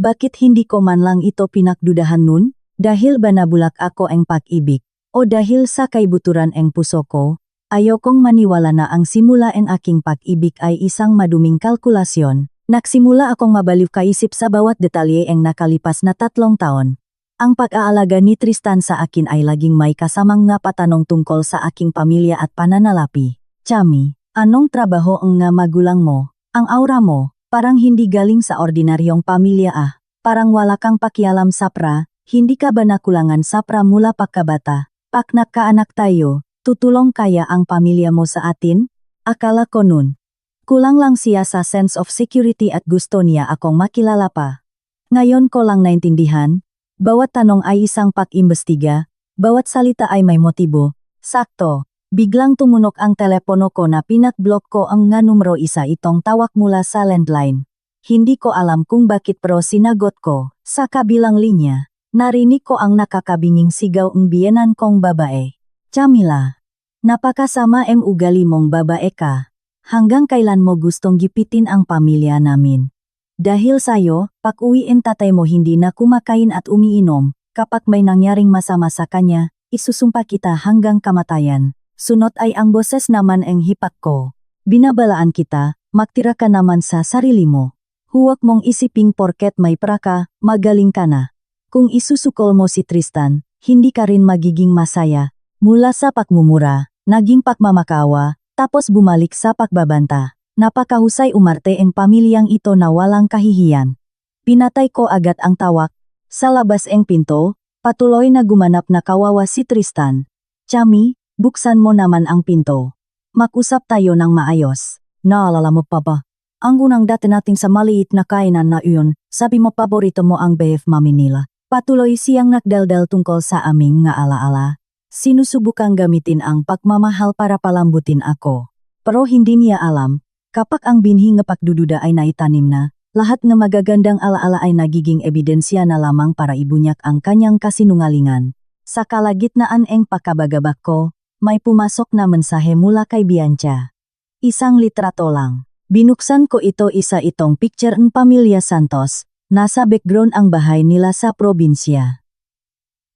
Bakit hindi ko man lang ito pinakdudahan nun? Dahil ba nabulak ako ang pag-ibig? O dahil sa kaibuturan ang puso ko? Ayokong maniwala na ang simula ang aking pag-ibig ay isang maduming kalkulasyon. Nagsimula akong mabaliw kaisip sa bawat detalye ang nakalipas na 3 taon. Ang pag-aalaga ni Tristan sa akin ay laging may kasamang nga patanong tungkol sa aking pamilya at pananalapi. Chami, anong trabaho ang nga magulang mo? Ang aura mo, parang hindi galing sa ordinaryong pamilya ah. Parang wala kang pakialam sa pra, hindi ka ba nakulangan sa pra mula pagkabata? Pak nagkaanak tayo, tutulong kaya ang pamilya mo sa atin? Akala ko nun. Kulang lang siya sa sense of security at gusto niya akong makilala pa. Ngayon ko lang naintindihan, bawat tanong ay isang pag-imbestiga, bawat salita ay may motibo. Sakto, biglang tumunok ang telepono ko na pinat-block ko ang nga numero 1 itong tawag mula sa landline. Hindi ko alam kung bakit pero sinagot ko. Sa kabilang linya, narinig ko ang nakakabinging sigaw ng biyenan kong babae. Chamila, napakasama ang ugali mong babae ka. Hanggang kailan mo gustong gipitin ang pamilya namin? Dahil sayo, pag-uwiin tatay mo hindi na kumakain at umiinom, kapag may nangyaring masama sa kanya, isusumpa kita hanggang kamatayan. Sunod ay ang boses naman ang hipak ko. Binabalaan kita, magtira ka naman sa sarili mo. Huwag mong isiping porket may praka, magaling ka na. Kung isusukol mo si Tristan, hindi ka rin magiging masaya. Mula sa pagmumura, naging pagmamakawa, tapos bumalik sa pagbabanta. Napakahusay umarte ang pamilyang ito na walang kahihiyan. Pinatay ko agad ang tawak. Sa labas ang pinto, patuloy na gumanap na kawawa si Tristan. Chami, buksan mo naman ang pinto. Mag-usap tayo ng maayos. Naalala mo pa ba? Ang unang dati natin sa maliit na kainan na iyon, sabi mo paborito mo ang beef mami nila. Patuloy siyang nagdaldal tungkol sa aming nga alaala. Sinusubukang gamitin ang pagmamahal para palambutin ako. Pero hindi niya alam, kapag ang binhi nga pagdududa ay naitanim na, lahat ng magagandang alaala ay nagiging ebidensya na lamang para ibunyak ang kanyang kasinungalingan. Sa kalagitnaan ng pakabagabak ko, may pumasok na mensahe mula kay Bianca. Isang litrato lang. Binuksan ko itong picture ng pamilya Santos, nasa background ang bahay nila sa probinsya.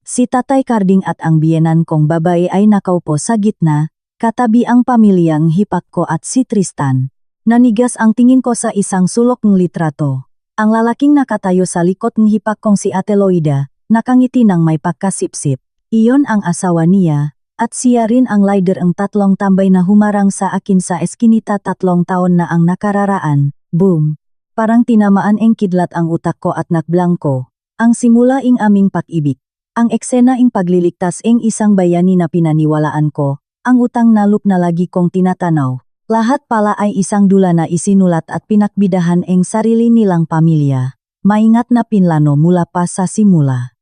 Si Tatay Carding at ang biyenan kong babae ay nakaupo sa gitna, katabi ang pamilyang hipak ko at si Tristan. Nanigas ang tingin ko sa isang sulok ng litrato. Ang lalaking nakatayo sa likod ng hipak kong si Ate Loida, nakangiti ng may pagkasipsip. Iyon ang asawa niya. At siya rin ang leader ang tatlong tambay na humarang sa akin sa eskinita 3 taon na ang nakararaan. Boom! Parang tinamaan ang kidlat ang utak ko at nakblangko. Ang simula ing aming pag-ibig. Ang eksena ing pagliligtas ing isang bayani na pinaniwalaan ko. Ang utang na loop na lagi kong tinatanaw. Lahat pala ay isang dula na isinulat at pinakbidahan ing sarili nilang pamilya. Maingat na pinlano mula pa sa simula.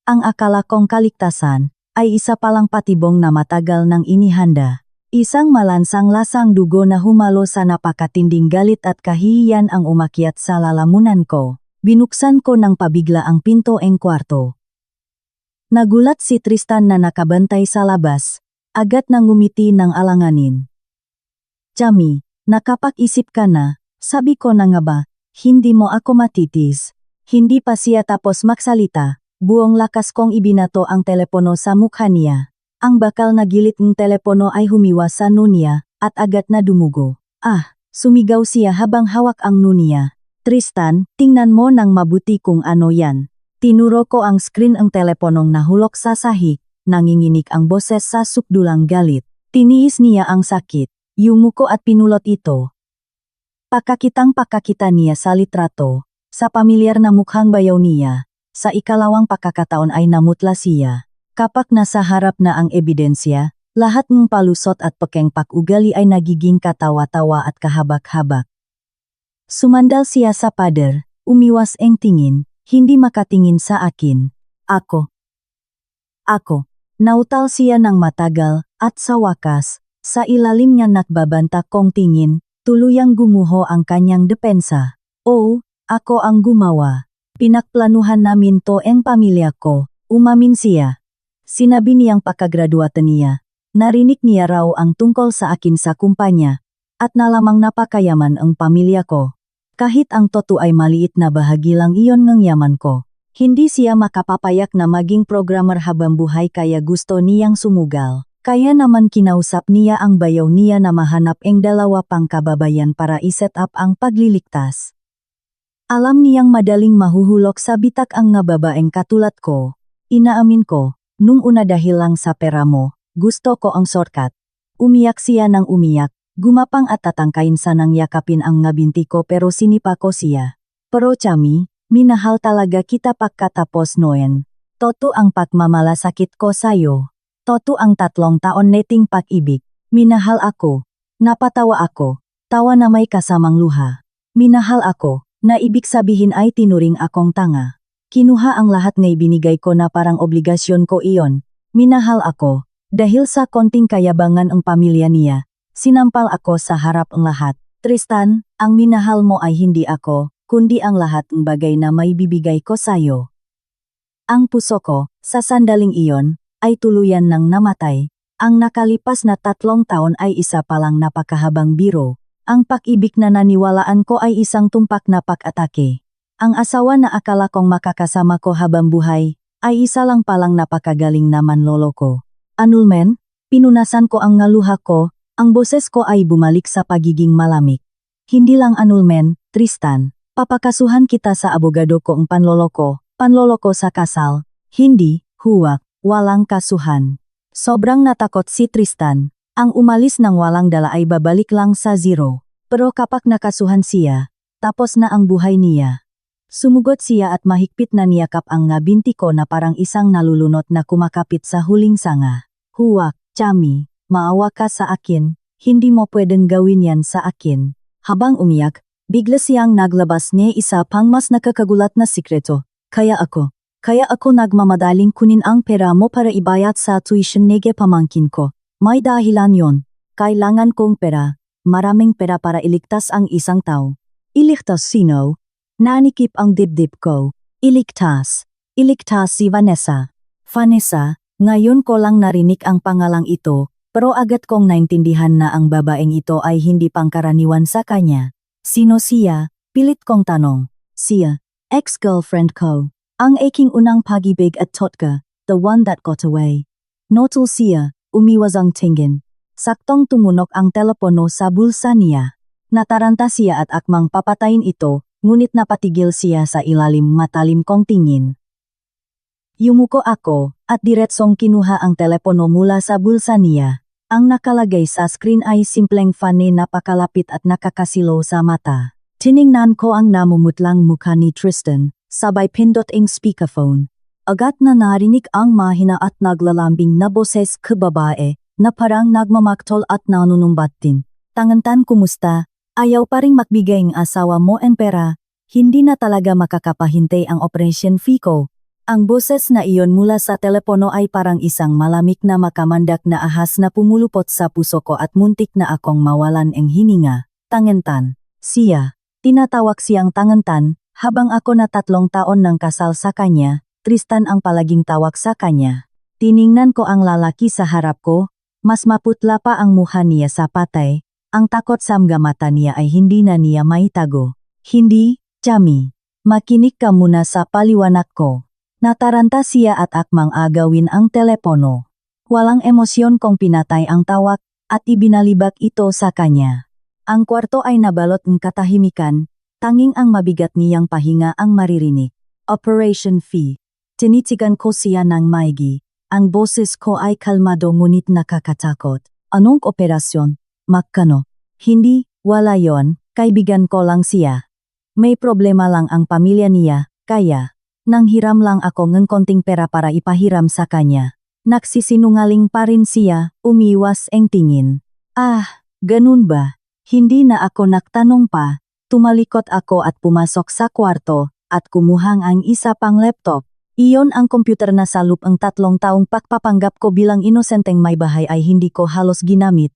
Ang akala kong kaligtasan ay isa palang patibong na matagal nang inihanda. Isang malansang lasang dugo na humalo sa napakatinding galit at kahihiyan ang umakyat sa lalamunan ko. Binuksan ko ng pabigla ang pinto ng kwarto. Nagulat si Tristan na nakabantay sa labas. Agad nang ngumiti ng alanganin. Chami, nakapag-isip ka na, sabi ko na nga ba, hindi mo ako matitis. Hindi pa siya tapos magsalita. Buong lakas kong ibinato ang telepono sa mukha niya. Ang bakal na gilit ng telepono ay humiwas sa nunya, at agad na dumugo. Sumigaw siya habang hawak ang nunya. Tristan, tingnan mo nang mabuti kung ano yan. Tinuro ko ang screen ng teleponong nahulok sa sahig, nanginginig ang boses sa sukdulang galit. Tiniis niya ang sakit. Yumuko at pinulot ito. Pakakita niya sa litrato, sa pamilyar na mukhang bayaw niya. Sa ikalawang pagkakataon ay namutla siya. Kapag nasa harap na ang ebidensya, lahat ng palusot at pekeng pag-ugali ay nagiging katawa-tawa at kahabak-habak. Sumandal siya sa pader, umiwas ang tingin, hindi makatingin sa akin. Ako. Nautal siya ng matagal, at sa wakas, sa ilalim niya nakbabanta kong tingin, tuluyang gumuho ang kanyang depensa. Oo, ako ang gumawa. Pinakplanuhan namin to ang pamilya ko, umamin siya. Sinabi niyang pagkagraduate niya. Narinig niya raw ang tungkol sa akin sa kumpanya, at nalamang napakayaman ang pamilya ko. Kahit ang toto ay maliit na bahagi lang iyon ng yaman ko. Hindi siya makapapayak na maging programmer habang buhay kaya gusto niyang sumugal. Kaya naman kinausap niya ang bayaw niya na mahanap ang 2 pang kababayan para iset up ang pagliligtas. Alam niyang madaling mahuhulok sa bitak ang nga babaeng katulad ko. Inaamin ko, nung una dahil lang sa pera mo, gusto ko ang shortcut. Umiyak siya ng umiyak, gumapang at tatangkain sanang yakapin ang nga binti ko pero sinipa ko siya. Pero Chami, minahal talaga kita pagkatapos noen. Toto ang pagmamalasakit ko sayo. Toto ang 3 taon neting pag-ibig. Minahal ako. Napatawa ako. Tawa na may kasamang luha. Minahal ako. Na ibig sabihin ay tinuring akong tanga. Kinuha ang lahat na ibinigay ko na parang obligasyon ko iyon. Minahal ako. Dahil sa konting kayabangan ang pamilya niya, sinampal ako sa harap ng lahat. Tristan, ang minahal mo ay hindi ako, kundi ang lahat ng bagay na may bibigay ko sayo. Ang puso ko, sa sandaling iyon, ay tuluyan ng namatay. Ang nakalipas na 3 taon ay isa palang napakahabang biro. Ang pag-ibig na naniwalaan ko ay isang tumpak na pag-atake. Ang asawa na akala kong makakasama ko habang buhay, ay isa lang palang napakagaling na manloloko. Anulmen, pinunasan ko ang ngaluha ko, ang boses ko ay bumalik sa pagiging malamig. Hindi lang annulment, Tristan. Papakasuhan kita sa abogado ko ang panloloko sa kasal. Hindi, huwag, walang kasuhan. Sobrang natakot si Tristan. Ang umalis ng walang dala ay babalik lang sa zero. Pero kapag nakasuhan siya, tapos na ang buhay niya. Sumugot siya at mahigpit na niyakap ang binti ko na parang isang nalulunot na kumakapit sa huling sanga. Huwag, Chami, maawa ka sa akin, hindi mo pwedeng gawin yan sa akin. Habang umiyak, bigla siyang naglabas ni isa pang mas nakakagulat na sikreto. Kaya ako nagmamadaling kunin ang pera mo para ibayad sa tuition nege pamangkin ko. May dahilan yon. Kailangan kong pera, maraming pera para iligtas ang isang tao. Iligtas sino? Nanikip ang dibdib ko. Iligtas si Vanessa. Vanessa, ngayon ko lang narinig ang pangalang ito, pero agad kong naintindihan na ang babaeng ito ay hindi pangkaraniwan sa kanya. Sino siya? Pilit kong tanong. Siya, ex-girlfriend ko. Ang aking unang pag-ibig at totka, the one that got away. Notul siya, umiwas ang tingin. Saktong tumunok ang telepono sa bulsa niya. Nataranta siya at akmang papatayin ito, ngunit napatigil siya sa ilalim matalim kong tingin. Yumuko ako, at diretsong kinuha ang telepono mula sa bulsa niya. Ang nakalagay sa screen ay simpleng Fanny na pakalapit at nakakasilo sa mata. Tiningnan ko ang namumutlang mukha ni Tristan, sabay pindot ang speakerphone. Agad na narinig ang mahina at naglalambing na boses ke babae, na parang nagmamaktol at nanunumbat din. Tangantan kumusta? Ayaw pa ring magbigay ang asawa mo ng pera, hindi na talaga makakapahintay ang operation fee ko. Ang boses na iyon mula sa telepono ay parang isang malamig na makamandak na ahas na pumulupot sa puso ko at muntik na akong mawalan ng hininga. Tangantan. Siya. Tinatawag siyang Tangantan, habang ako na 3 taon ng kasal sa kanya, Tristan ang palaging tawag sa kanya. Tiningnan ko ang lalaki sa harap ko, mas maputla pa ang mukha niya sa patay, ang takot sa mga mata niya ay hindi na niya maitago. Hindi, Chami. Makinig ka muna sa paliwanag ko. Nataranta siya at akmang agawin ang telepono. Walang emosyon kong pinatay ang tawag at ibinalibak ito sa kanya. Ang kwarto ay nabalot ng katahimikan, tanging ang mabigat niyang pahinga ang maririnig. Operation fee. Tinitigan ko siya ng maigi. Ang boses ko ay kalmado ngunit nakakatakot. Anong operasyon? Magkano? Hindi, wala yon, kaibigan ko lang siya. May problema lang ang pamilya niya, kaya nanghiram lang ako ng konting pera para ipahiram sa kanya. Nagsisinungaling pa rin siya, umiwas ang tingin. Ah, ganun ba? Hindi na ako nagtanong pa. Tumalikot ako at pumasok sa kwarto, at kumuhang ang isa pang laptop. Iyon ang computer na sa loob ang 3 taong pagpapanggap ko bilang inosenteng may bahay ay hindi ko halos ginamit.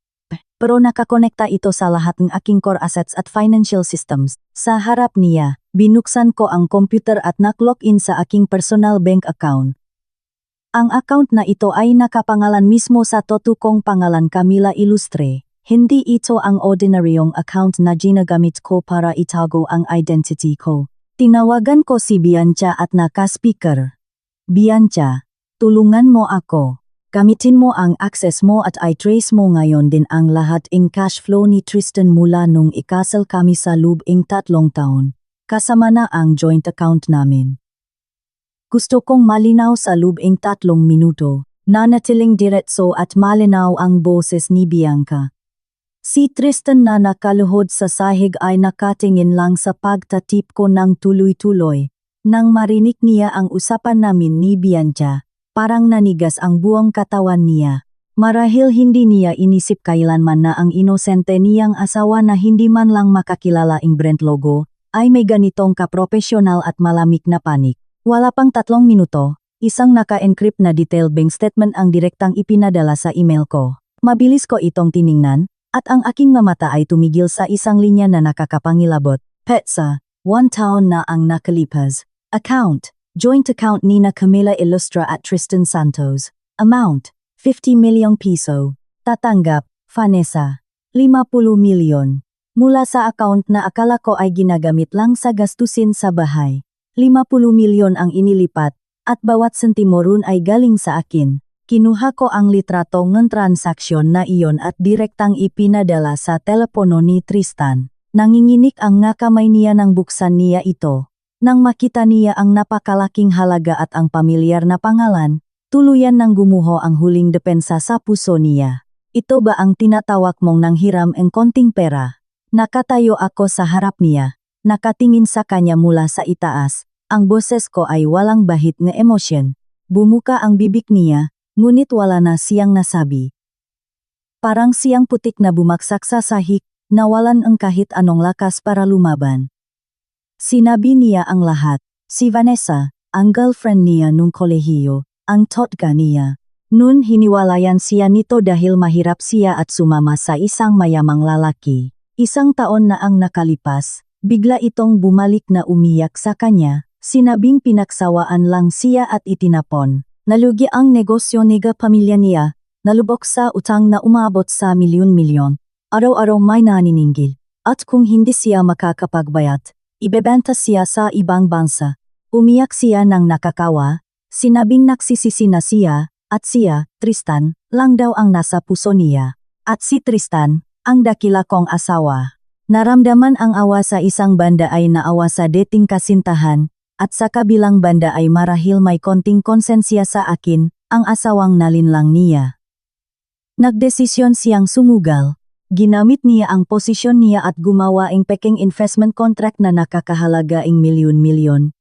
Pero nakakonekta ito sa lahat ng aking core assets at financial systems. Sa harap niya, binuksan ko ang computer at naklogin sa aking personal bank account. Ang account na ito ay nakapangalan mismo sa totoong pangalan Camila Ilustre. Hindi ito ang ordinaryong account na ginagamit ko para itago ang identity ko. Tinawagan ko si Bianca at naka-speaker. Bianca, tulungan mo ako. Gamitin mo ang access mo at i-trace mo ngayon din ang lahat ng cash flow ni Tristan mula nung ikasal kami sa loob ng 3 taon. Kasama na ang joint account namin. Gusto kong malinaw sa loob ng 3 minuto, nanatiling diretso at malinaw ang boses ni Bianca. Si Tristan na nakaluhod sa sahig ay nakatingin lang sa pagtatip ko ng tuloy-tuloy. Nang marinig niya ang usapan namin ni Bianca, parang nanigas ang buong katawan niya. Marahil hindi niya inisip kailanman na ang inosente niyang asawa na hindi man lang makakilala ang brand logo, ay may ganitong kapropesyonal at malamig na panik. Wala pang 3 minuto, isang naka-encrypt na detailed bank statement ang direktang ipinadala sa email ko. Mabilis ko itong tiningnan, at ang aking mata ay tumigil sa isang linya na nakakapangilabot. Petsa, 1 taon na ang nakalipas. Account. Joint account Nina Camila Ilustre at Tristan Santos. Amount, 50 milyong piso. Tatanggap, Vanessa, 50 milyon. Mula sa account na akala ko ay ginagamit lang sa gastusin sa bahay. 50 milyon ang inilipat, at bawat sentimo ron ay galing sa akin. Kinuha ko ang litrato ng transaksyon na iyon at direktang ipinadala sa telepono ni Tristan. Nanginginig ang nga kamay niya nang buksan niya ito. Nang makita niya ang napakalaking halaga at ang pamilyar na pangalan, tuluyan nang gumuho ang huling depensa sa puso niya. Ito ba ang tinatawag mong nanghiram ng konting pera? Nakatayo ako sa harap niya, nakatingin sa kanya mula sa itaas. Ang boses ko ay walang bahid na emosyon. Bumuka ang bibig niya, ngunit wala na siyang nasabi. Parang siyang putik na bumaksak sa sahig, nawalan ang kahit anong lakas para lumaban. Sinabi niya ang lahat. Si Vanessa, ang girlfriend niya nung kolehiyo, ang totga niya. Noon hiniwalayan siya nito dahil mahirap siya at sumama sa isang mayamang lalaki. Isang taon na ang nakalipas, bigla itong bumalik na umiyak sa kanya, sinabing pinagsawaan lang siya at itinapon. Nalugi ang negosyo niga pamilya niya, nalubok sa utang na umabot sa milyon-milyon. Araw-araw may naniningil, at kung hindi siya makakapagbayad, ibebenta siya sa ibang bansa. Umiyak siya ng nakakawa, sinabing nagsisisi na siya, at siya, Tristan, lang daw ang nasa puso niya. At si Tristan, ang dakila kong asawa. Naramdaman ang awa sa isang banda ay naawa sa dating kasintahan, at sa kabilang banda ay marahil may konting konsensya sa akin, ang asawang nalinlang niya. Nagdesisyon siyang sumugal. Ginamit niya ang posisyon niya at gumawa ng peking investment contract na nakakahalaga ng milyon-milyon.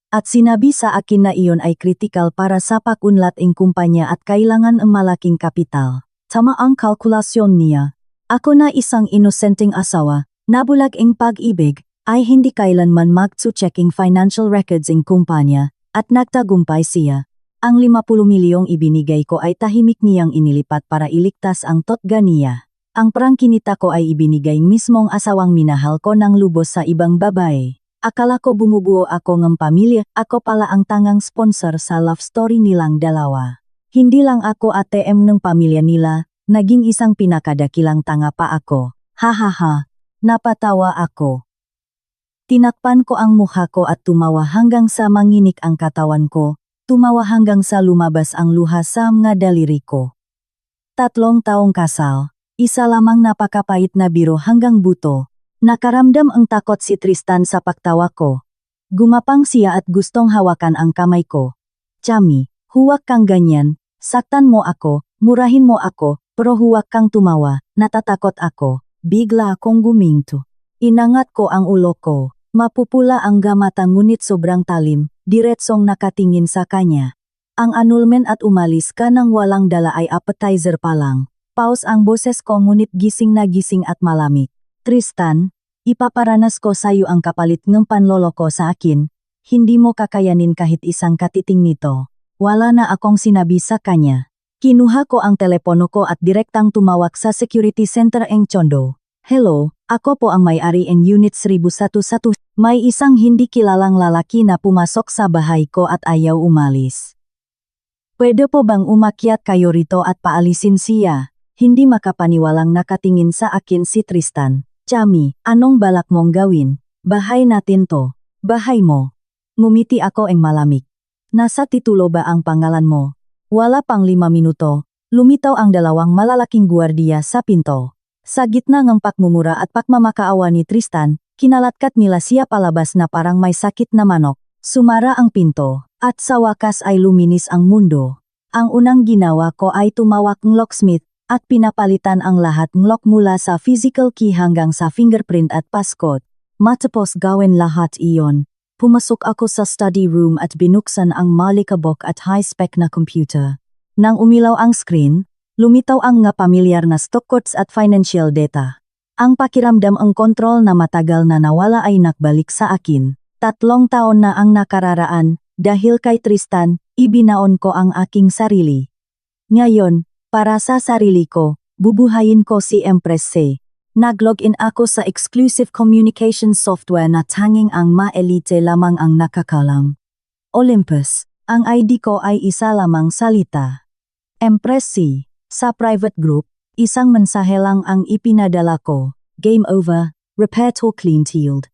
At sinabi sa akin na iyon ay kritikal para sa pag-unlad ng kumpanya at kailangan ng malaking kapital. Tama ang kalkulasyon niya. Ako na isang inosenteng asawa, nabulag ang pag-ibig, ay hindi kailanman mag-checking financial records ng kumpanya, at nagtagumpay siya. Ang 50 milyong ibinigay ko ay tahimik niyang inilipat para iligtas ang totga niya. Ang prang kinita ko ay ibinigay mismong asawang minahal ko ng lubos sa ibang babae. Akala ko bumubuo ako ng pamilya, ako pala ang tangang sponsor sa love story nilang dalawa. Hindi lang ako ATM ng pamilya nila, naging isang pinakadakilang tanga pa ako. Hahaha, napatawa ako. Tinakpan ko ang mukha ko at tumawa hanggang sa manginik ang katawan ko, tumawa hanggang sa lumabas ang luha sa mga daliri ko. 3 taong kasal, isa lamang napakapait na biro hanggang buto. Nakaramdam ang takot si Tristan sa pagtawa ko. Gumapang siya at gustong hawakan ang kamay ko. Chami, huwag kang ganyan, saktan mo ako, murahin mo ako, pero huwag kang tumawa, natatakot ako. Bigla akong guminto. Inangat ko ang ulo ko. Mapupula ang gamata ngunit sobrang talim, diretsong nakatingin sa kanya. Ang annulment at umalis ka nang walang dala ay appetizer pa lang. Pause ang boses ko ngunit gising na gising at malamig. Tristan, ipaparanas ko sa iyo ang kapalit ng panloloko sa akin. Hindi mo kakayanin kahit isang katiting nito. Wala na akong sinabi sa kanya. Kinuha ko ang telepono ko at direktang tumawag sa security center ng Chondo. Hello, ako po ang may-ari ng Unit 1011. May isang hindi kilalang lalaki na pumasok sa bahay ko at ayaw umalis. Pwede po bang umakyat kayo rito at paalisin siya? Hindi makapaniwalang nakatingin sa akin si Tristan. Chami, anong balak mong gawin? Bahay natin to. Bahay mo. Ngumiti ako ng malamig. Nasa titulo ba ang pangalan mo? Wala pang 5 minuto, lumitaw ang 2 malalaking guwardiya sa pinto. Sa gitna ng pagmumura at pagmamakaawa ni Tristan, kinalatkat nila siya palabas na parang may sakit na manok. Sumara ang pinto, at sa wakas ay luminis ang mundo. Ang unang ginawa ko ay tumawag ng locksmith, at pinapalitan ang lahat ng lock mula sa physical key hanggang sa fingerprint at passcode. Matapos gawin lahat iyon, pumasok ako sa study room at binuksan ang malikabok at high-spec na computer. Nang umilaw ang screen, lumitaw ang nga pamilyar na stock quotes at financial data. Ang pakiramdam ang kontrol na matagal na nawala ay nakbalik sa akin. 3 taon na ang nakararaan, dahil kay Tristan, ibinaon ko ang aking sarili. Ngayon, para sa sarili ko, bubuhayin ko si Empress C. Nag-login ako sa exclusive communication software na tanging ang ma-elite lamang ang nakakalam. Olympus, ang ID ko ay isa lamang salita. Empress C. Sa private group, isang mensahe lang ang ipinadala ko. Game over, repair to clean healed.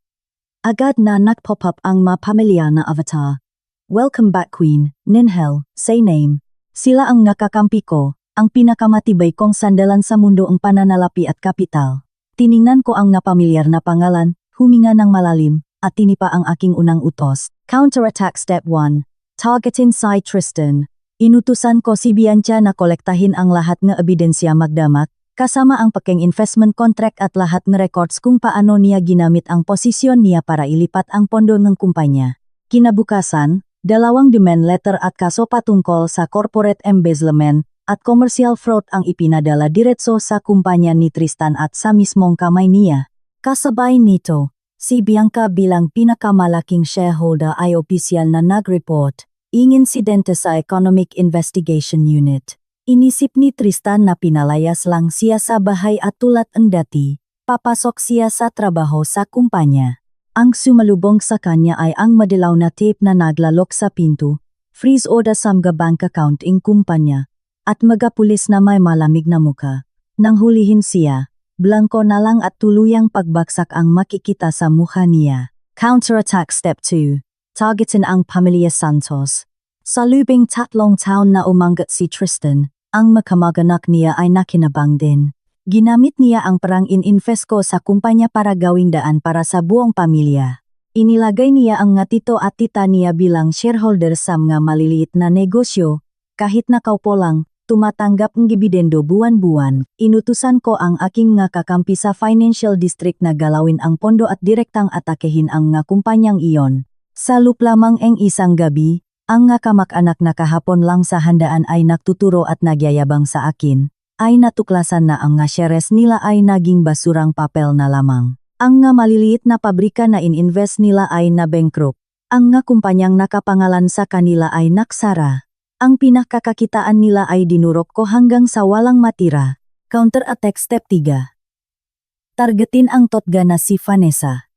Agad na nag-pop up ang mapamilya na avatar. Welcome back Queen, Ninhel, say name. Sila ang nakakampi ko, ang pinakamatibay kong sandalan sa mundo ang pananalapi at kapital. Tiningnan ko ang napamilyar na pangalan, huminga ng malalim, at tinipa ang aking unang utos. Counterattack Step 1. Targetin si Tristan. Inutusan ko si Bianca na kolektahin ang lahat ng ebidensya magdamag, kasama ang peking investment contract at lahat ng records kung paano niya ginamit ang posisyon niya para ilipat ang pondo ng kumpanya. Kinabukasan, 2 demand letter at kaso patungkol sa corporate embezzlement at commercial fraud ang ipinadala diretso sa kumpanya ni Tristan at sa mismong kamay niya. Kasabay nito, si Bianca bilang pinakamalaking shareholder ay opisyal na nag-report, insidente sa Economic Investigation Unit. Inisip ni Tristan na pinalayas lang siya sa bahay at tulad ang dati, papasok siya sa trabaho sa kumpanya. Ang sumalubong sa kanya ay ang madilaw na tape na naglalok sa pinto, freeze order sa mga bank account ng kumpanya, at mga pulis na may malamig na muka. Nang hulihin siya, blanko na lang at tuluyang pagbaksak ang makikita sa mukha niya. Counterattack Step 2. Targetin ang pamilya Santos. Sa lubing 3 taon na umanggat si Tristan, ang makamag-anak niya ay nakinabang din. Ginamit niya ang perang in-invest ko sa kumpanya para gawing daan para sa buong pamilya. Inilagay niya ang nga tito at tita niya bilang shareholder sa mga maliliit na negosyo, kahit nakaupo lang, tumatanggap ng dibidendo buwan-buwan. Inutusan ko ang aking nga kakampi sa financial district na galawin ang pondo at direktang atakehin ang nga kumpanyang iyon. Sa loop lamang ang isang gabi, ang nga kamag-anak na kahapon lang sa handaan ay nagtuturo at nagyayabang sa akin, ay natuklasan na ang nga shares nila ay naging basurang papel na lamang. Ang nga maliliit na pabrika na in-invest nila ay na-bankrupt. Ang nga kumpanyang nakapangalan sa kanila ay naksara. Ang pinakakakitaan nila ay dinurok ko hanggang sa walang matira. Counterattack Step 3. Targetin ang totga na si Vanessa.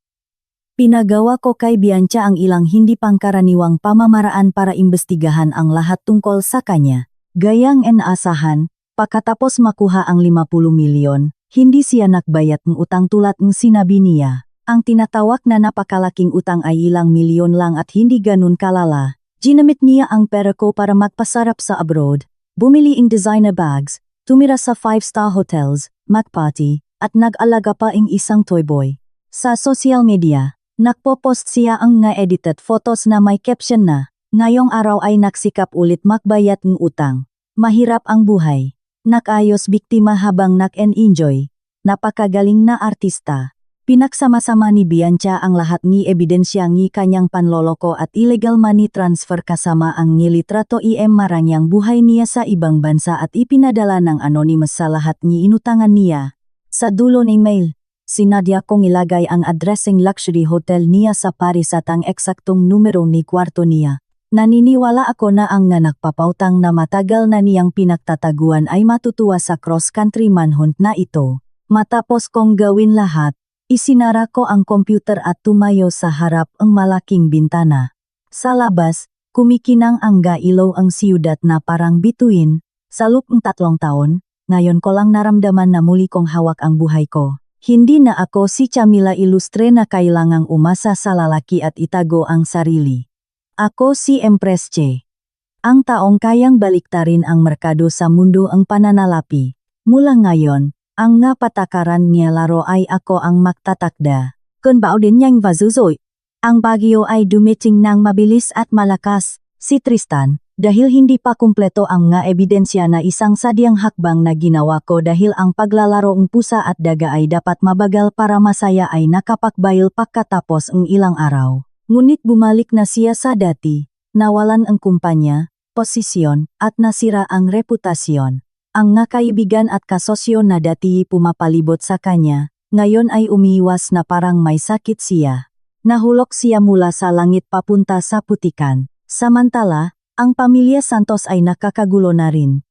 Pinagawa ko kay Bianca ang ilang hindi pangkaraniwang pamamaraan para imbestigahan ang lahat tungkol sa kanya. Gayang inaasahan, pagkatapos makuha ang 50 milyon, hindi siya nagbayad ng utang tulad ng sinabi niya. Ang tinatawag na napakalaking utang ay ilang milyon lang at hindi ganun kalala. Ginamit niya ang pera ko para magpasarap sa abroad, bumili ng designer bags, tumira sa 5-star hotels, magparty, at nag-alaga pa ng isang toy boy. Sa social media, nagpo-post siya ang nga edited photos na may caption na, "Ngayong araw ay nagsikap ulit magbayad ng utang. Mahirap ang buhay." Nakayos biktima habang nag-enjoy. Napakagaling na artista. Pinagsama-sama ni Bianca ang lahat ni ebidensya ng kanyang panloloko at illegal money transfer kasama ang nilitrato maranyang buhay niya sa ibang bansa at ipinadala ng anonymous sa lahat ni inutangan niya. Sa dulo ng email, sinadya kong ilagay ang addressing luxury hotel niya sa Paris at ang eksaktong numero ni kwarto niya. Naniniwala ako na ang nga nagpapautang na matagal na niyang pinagtataguan ay matutuwa sa cross-country manhunt na ito. Matapos kong gawin lahat, isinara ko ang computer at tumayo sa harap ang malaking bintana. Sa labas, kumikinang ang ilaw ang siyudad na parang bituin. Sa loob ng 3 taon, ngayon ko lang naramdaman na muli kong hawak ang buhay ko. Hindi na ako si Camila Ilustre na kailangang umasa sa lalaki at itago ang sarili. Ako si Empress Che. Ang taong kayang baliktarin ang merkado sa mundo ang pananalapi. Mula ngayon, ang nga patakaran niya laro ay ako ang magtatakda. Kung bão đến nhanh và dữ dội, ang bagyo ay dumating ng mabilis at malakas. Si Tristan, dahil hindi pa kumpleto ang nga ebidensya na isang sadyang hakbang na ginawa ko dahil ang paglalaro ng pusa at daga ay dapat mabagal para masaya ay nakapagbayal pagkatapos ng ilang araw. Ngunit bumalik na siya sa dati, nawalan ang kumpanya, posisyon, at nasira ang reputasyon. Ang nga kaibigan at kasosyo na dati pumapalibot sa kanya, ngayon ay umiiwas na parang may sakit siya. Nahulog siya mula sa langit papunta sa putikan. Samantala, ang pamilya Santos ay nakakagulo na rin.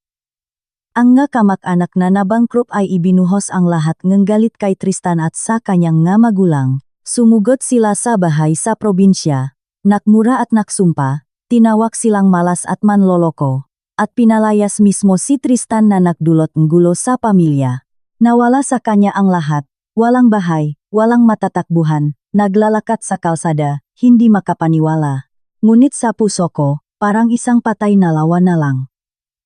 Ang nga kamag-anak na nabangkrupt ay ibinuhos ang lahat ng galit kay Tristan at sa kanyang nga magulang. Sumugot sila sa bahay sa probinsya, nakmura at naksumpa, tinawag silang malas at manloloko, at pinalayas mismo si Tristan na nagdulot ng gulo sa pamilya. Nawala sa kanya ang lahat, walang bahay, walang matatakbuhan, naglalakat sa kalsada, hindi makapaniwala. Ngunit sa puso ko, parang isang patay na lawa na lang.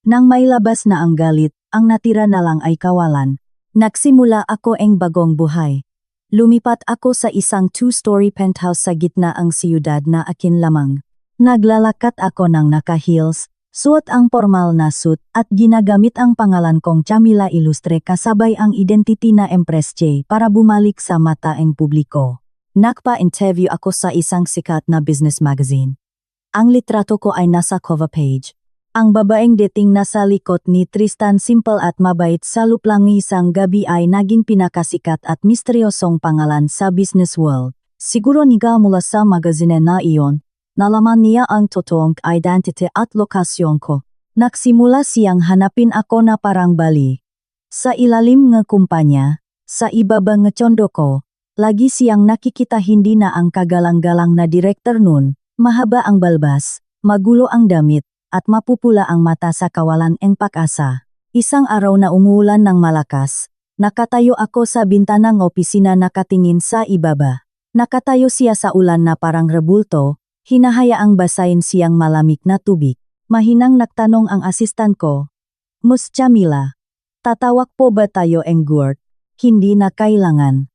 Nang may labas na ang galit, ang natira na lang ay kawalan. Nagsimula ako ang bagong buhay. Lumipat ako sa isang 2-story penthouse sa gitna ang siyudad na akin lamang. Naglalakat ako ng naka-heels, suot ang formal na suit at ginagamit ang pangalan kong Chamila Ilustre kasabay ang identity na Empress J para bumalik sa mata ang publiko. Nagpa-interview ako sa isang sikat na business magazine. Ang litrato ko ay nasa cover page. Ang babaeng dating nasa likod ni Tristan simple at mabait sa luplang isang gabi ay naging pinakasikat at misteryosong pangalan sa business world. Siguro niga mula sa magazine na iyon, nalaman niya ang totoong identity at lokasyon ko. Nagsimula siyang hanapin ako na parang bali. Sa ilalim ng kumpanya, sa ibaba ng tsondo ko, lagi siyang nakikita hindi na ang kagalang-galang na direktor nun, mahaba ang balbas, magulo ang damit, at mapupula ang mata sa kawalan ng pag-asa. Isang araw na umuulan ng malakas, nakatayo ako sa bintana ng opisina nakatingin sa ibaba. Nakatayo siya sa ulan na parang rebulto, hinahayaang basahin siyang malamig na tubig. Mahinang nagtanong ang asistan ko, "Ms. Chamila, tatawag po ba tayo ng guard?" "Hindi na kailangan."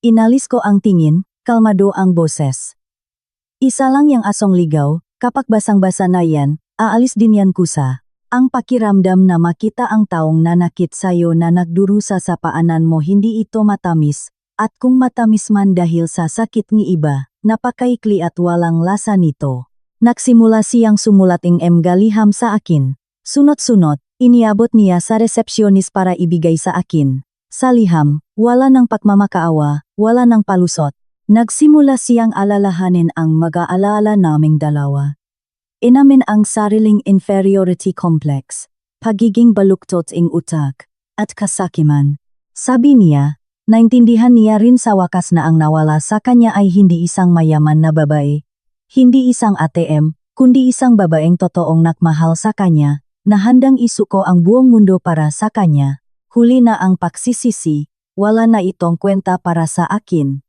Inalis ko ang tingin, kalmado ang boses. "Isa lang yang asong ligaw. Kapag basang-basa na yan, aalis din yan kusa." Ang pakiramdam na makita ang taong nanakit sa'yo na nagdurusa sa paanan mo hindi ito matamis, at kung matamis man dahil sa sakit ng iba, napakaikli at walang lasa nito. Nagsimula siyang sumulating galiham sa akin. Sunod-sunod, iniabot niya sa resepsyonis para ibigay sa akin. Sa liham, wala ng pagmamakaawa, wala ng palusot. Nagsimula siyang alalahanin ang mag-aalala naming dalawa. Inamin ang sariling inferiority complex, pagiging baluktot ing utak, at kasakiman. Sabi niya, naintindihan niya rin sa wakas na ang nawala sa kanya ay hindi isang mayaman na babae, hindi isang ATM, kundi isang babaeng totoong nagmahal sa kanya, na handang isuko ang buong mundo para sa kanya. Huli na ang pagsisisi, wala na itong kwenta para sa akin.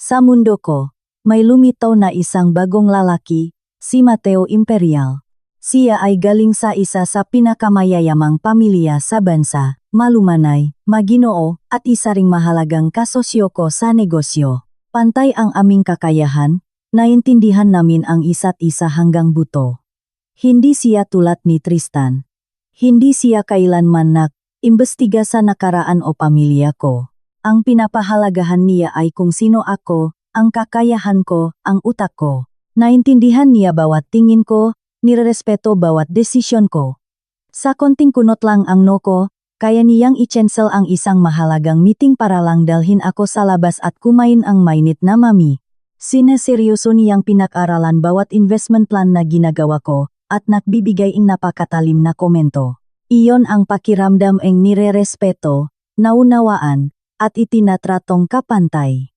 Sa mundo ko, may lumitaw na isang bagong lalaki, si Mateo Imperial. Siya ay galing sa isa sa pinakamayayamang pamilya sa bansa, malumanay, maginoo, at isa ring mahalagang kasosyo ko sa negosyo. Pantay ang aming kakayahan, naintindihan namin ang isa't isa hanggang buto. Hindi siya tulad ni Tristan. Hindi siya kailanman nag-imbestiga sa nakaraan o pamilya ko. Ang pinapahalagahan niya ay kung sino ako, ang kakayahan ko, ang utak ko. Naintindihan niya bawat tingin ko, nirerespeto bawat desisyon ko. Sa konting kunot lang ang no ko, kaya niyang i-cancel ang isang mahalagang meeting para lang dalhin ako sa labas at kumain ang mainit na mami. Sineseryoso niyang pinag-aralan bawat investment plan na ginagawa ko, at nagbibigay ng napakatalim na komento. Iyon ang pakiramdam ng nirerespeto, naunawaan, at itinatratong kapantay.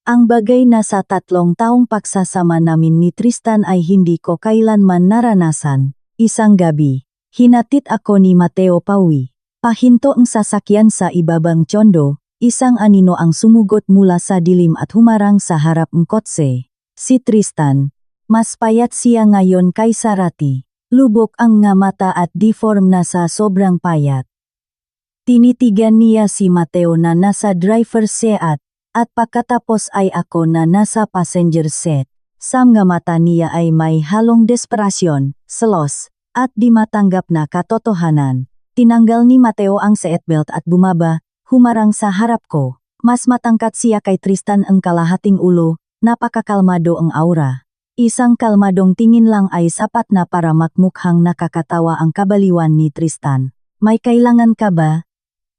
Ang bagay na sa 3 taong pagsasama namin ni Tristan ay hindi ko kailanman naranasan. Isang gabi, hinatid ako ni Mateo pauwi. Pahinto ang sasakyan sa ibabang tsondo, isang anino ang sumugot mula sa dilim at humarang sa harap ng kotse. Si Tristan, mas payat siya ngayon kaysa rati. Lubok ang nga mata at deform na sa sobrang payat. Tinitigan niya si Mateo na nasa driver's seat, at pagkatapos ay ako na nasa passenger seat. Sa mga mata niya ay may halong desperasyon, selos, at di matanggap na katotohanan. Tinanggal ni Mateo ang seatbelt at bumaba, humarang sa harap ko. Mas matangkat siya kay Tristan ang kalahating ulo, napakakalmado ang aura. Isang kalmadong tingin lang ay sapat na para makmukhang nakakatawa ang kabaliwan ni Tristan. "May kailangan ka ba?"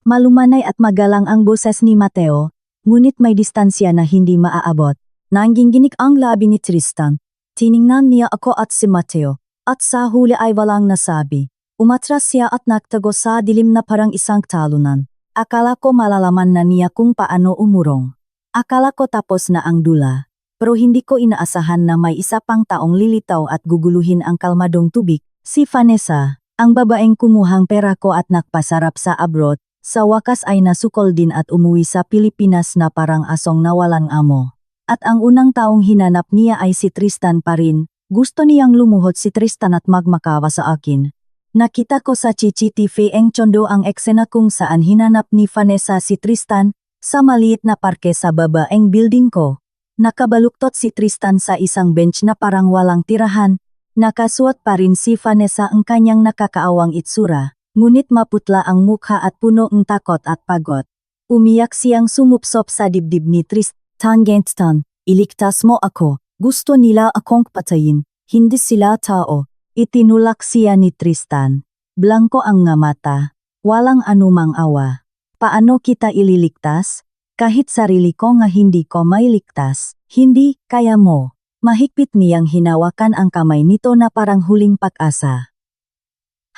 Malumanay at magalang ang boses ni Mateo, ngunit may distansya na hindi maaabot. Nanginginig ang labi ni Tristan. Tiningnan niya ako at si Mateo, at sa huli ay walang nasabi. Umatras siya at nagtago sa dilim na parang isang talunan. Akala ko malalaman na niya kung paano umurong. Akala ko tapos na ang dula. Pero hindi ko inaasahan na may isa pang taong lilitaw at guguluhin ang kalmadong tubig, si Vanessa, ang babaeng kumuhang pera ko at nagpasarap sa abroad. Sa wakas ay nasukol din at umuwi sa Pilipinas na parang asong nawalang amo. At ang unang taong hinanap niya ay si Tristan pa rin. Gusto niyang lumuhod si Tristan at magmakawa sa akin. Nakita ko sa CCTV ang chondo ang eksena kung saan hinanap ni Vanessa si Tristan sa maliit na parke sa baba ang building ko. Nakabaluktot si Tristan sa isang bench na parang walang tirahan. Nakasuot pa rin si Vanessa ang kanyang nakakaawang itsura, ngunit maputla ang mukha at puno ng takot at pagod. Umiyak siyang sumupsop sa dibdib ni Tristan. Genston, iligtas mo ako, gusto nila akong patayin, hindi sila tao. Itinulak siya ni Tristan. Blanko ang nga mata, walang anumang awa. Paano kita ililigtas? Kahit sarili ko nga hindi ko mailigtas, hindi kaya mo. Mahigpit niyang hinawakan ang kamay nito na parang huling pag-asa.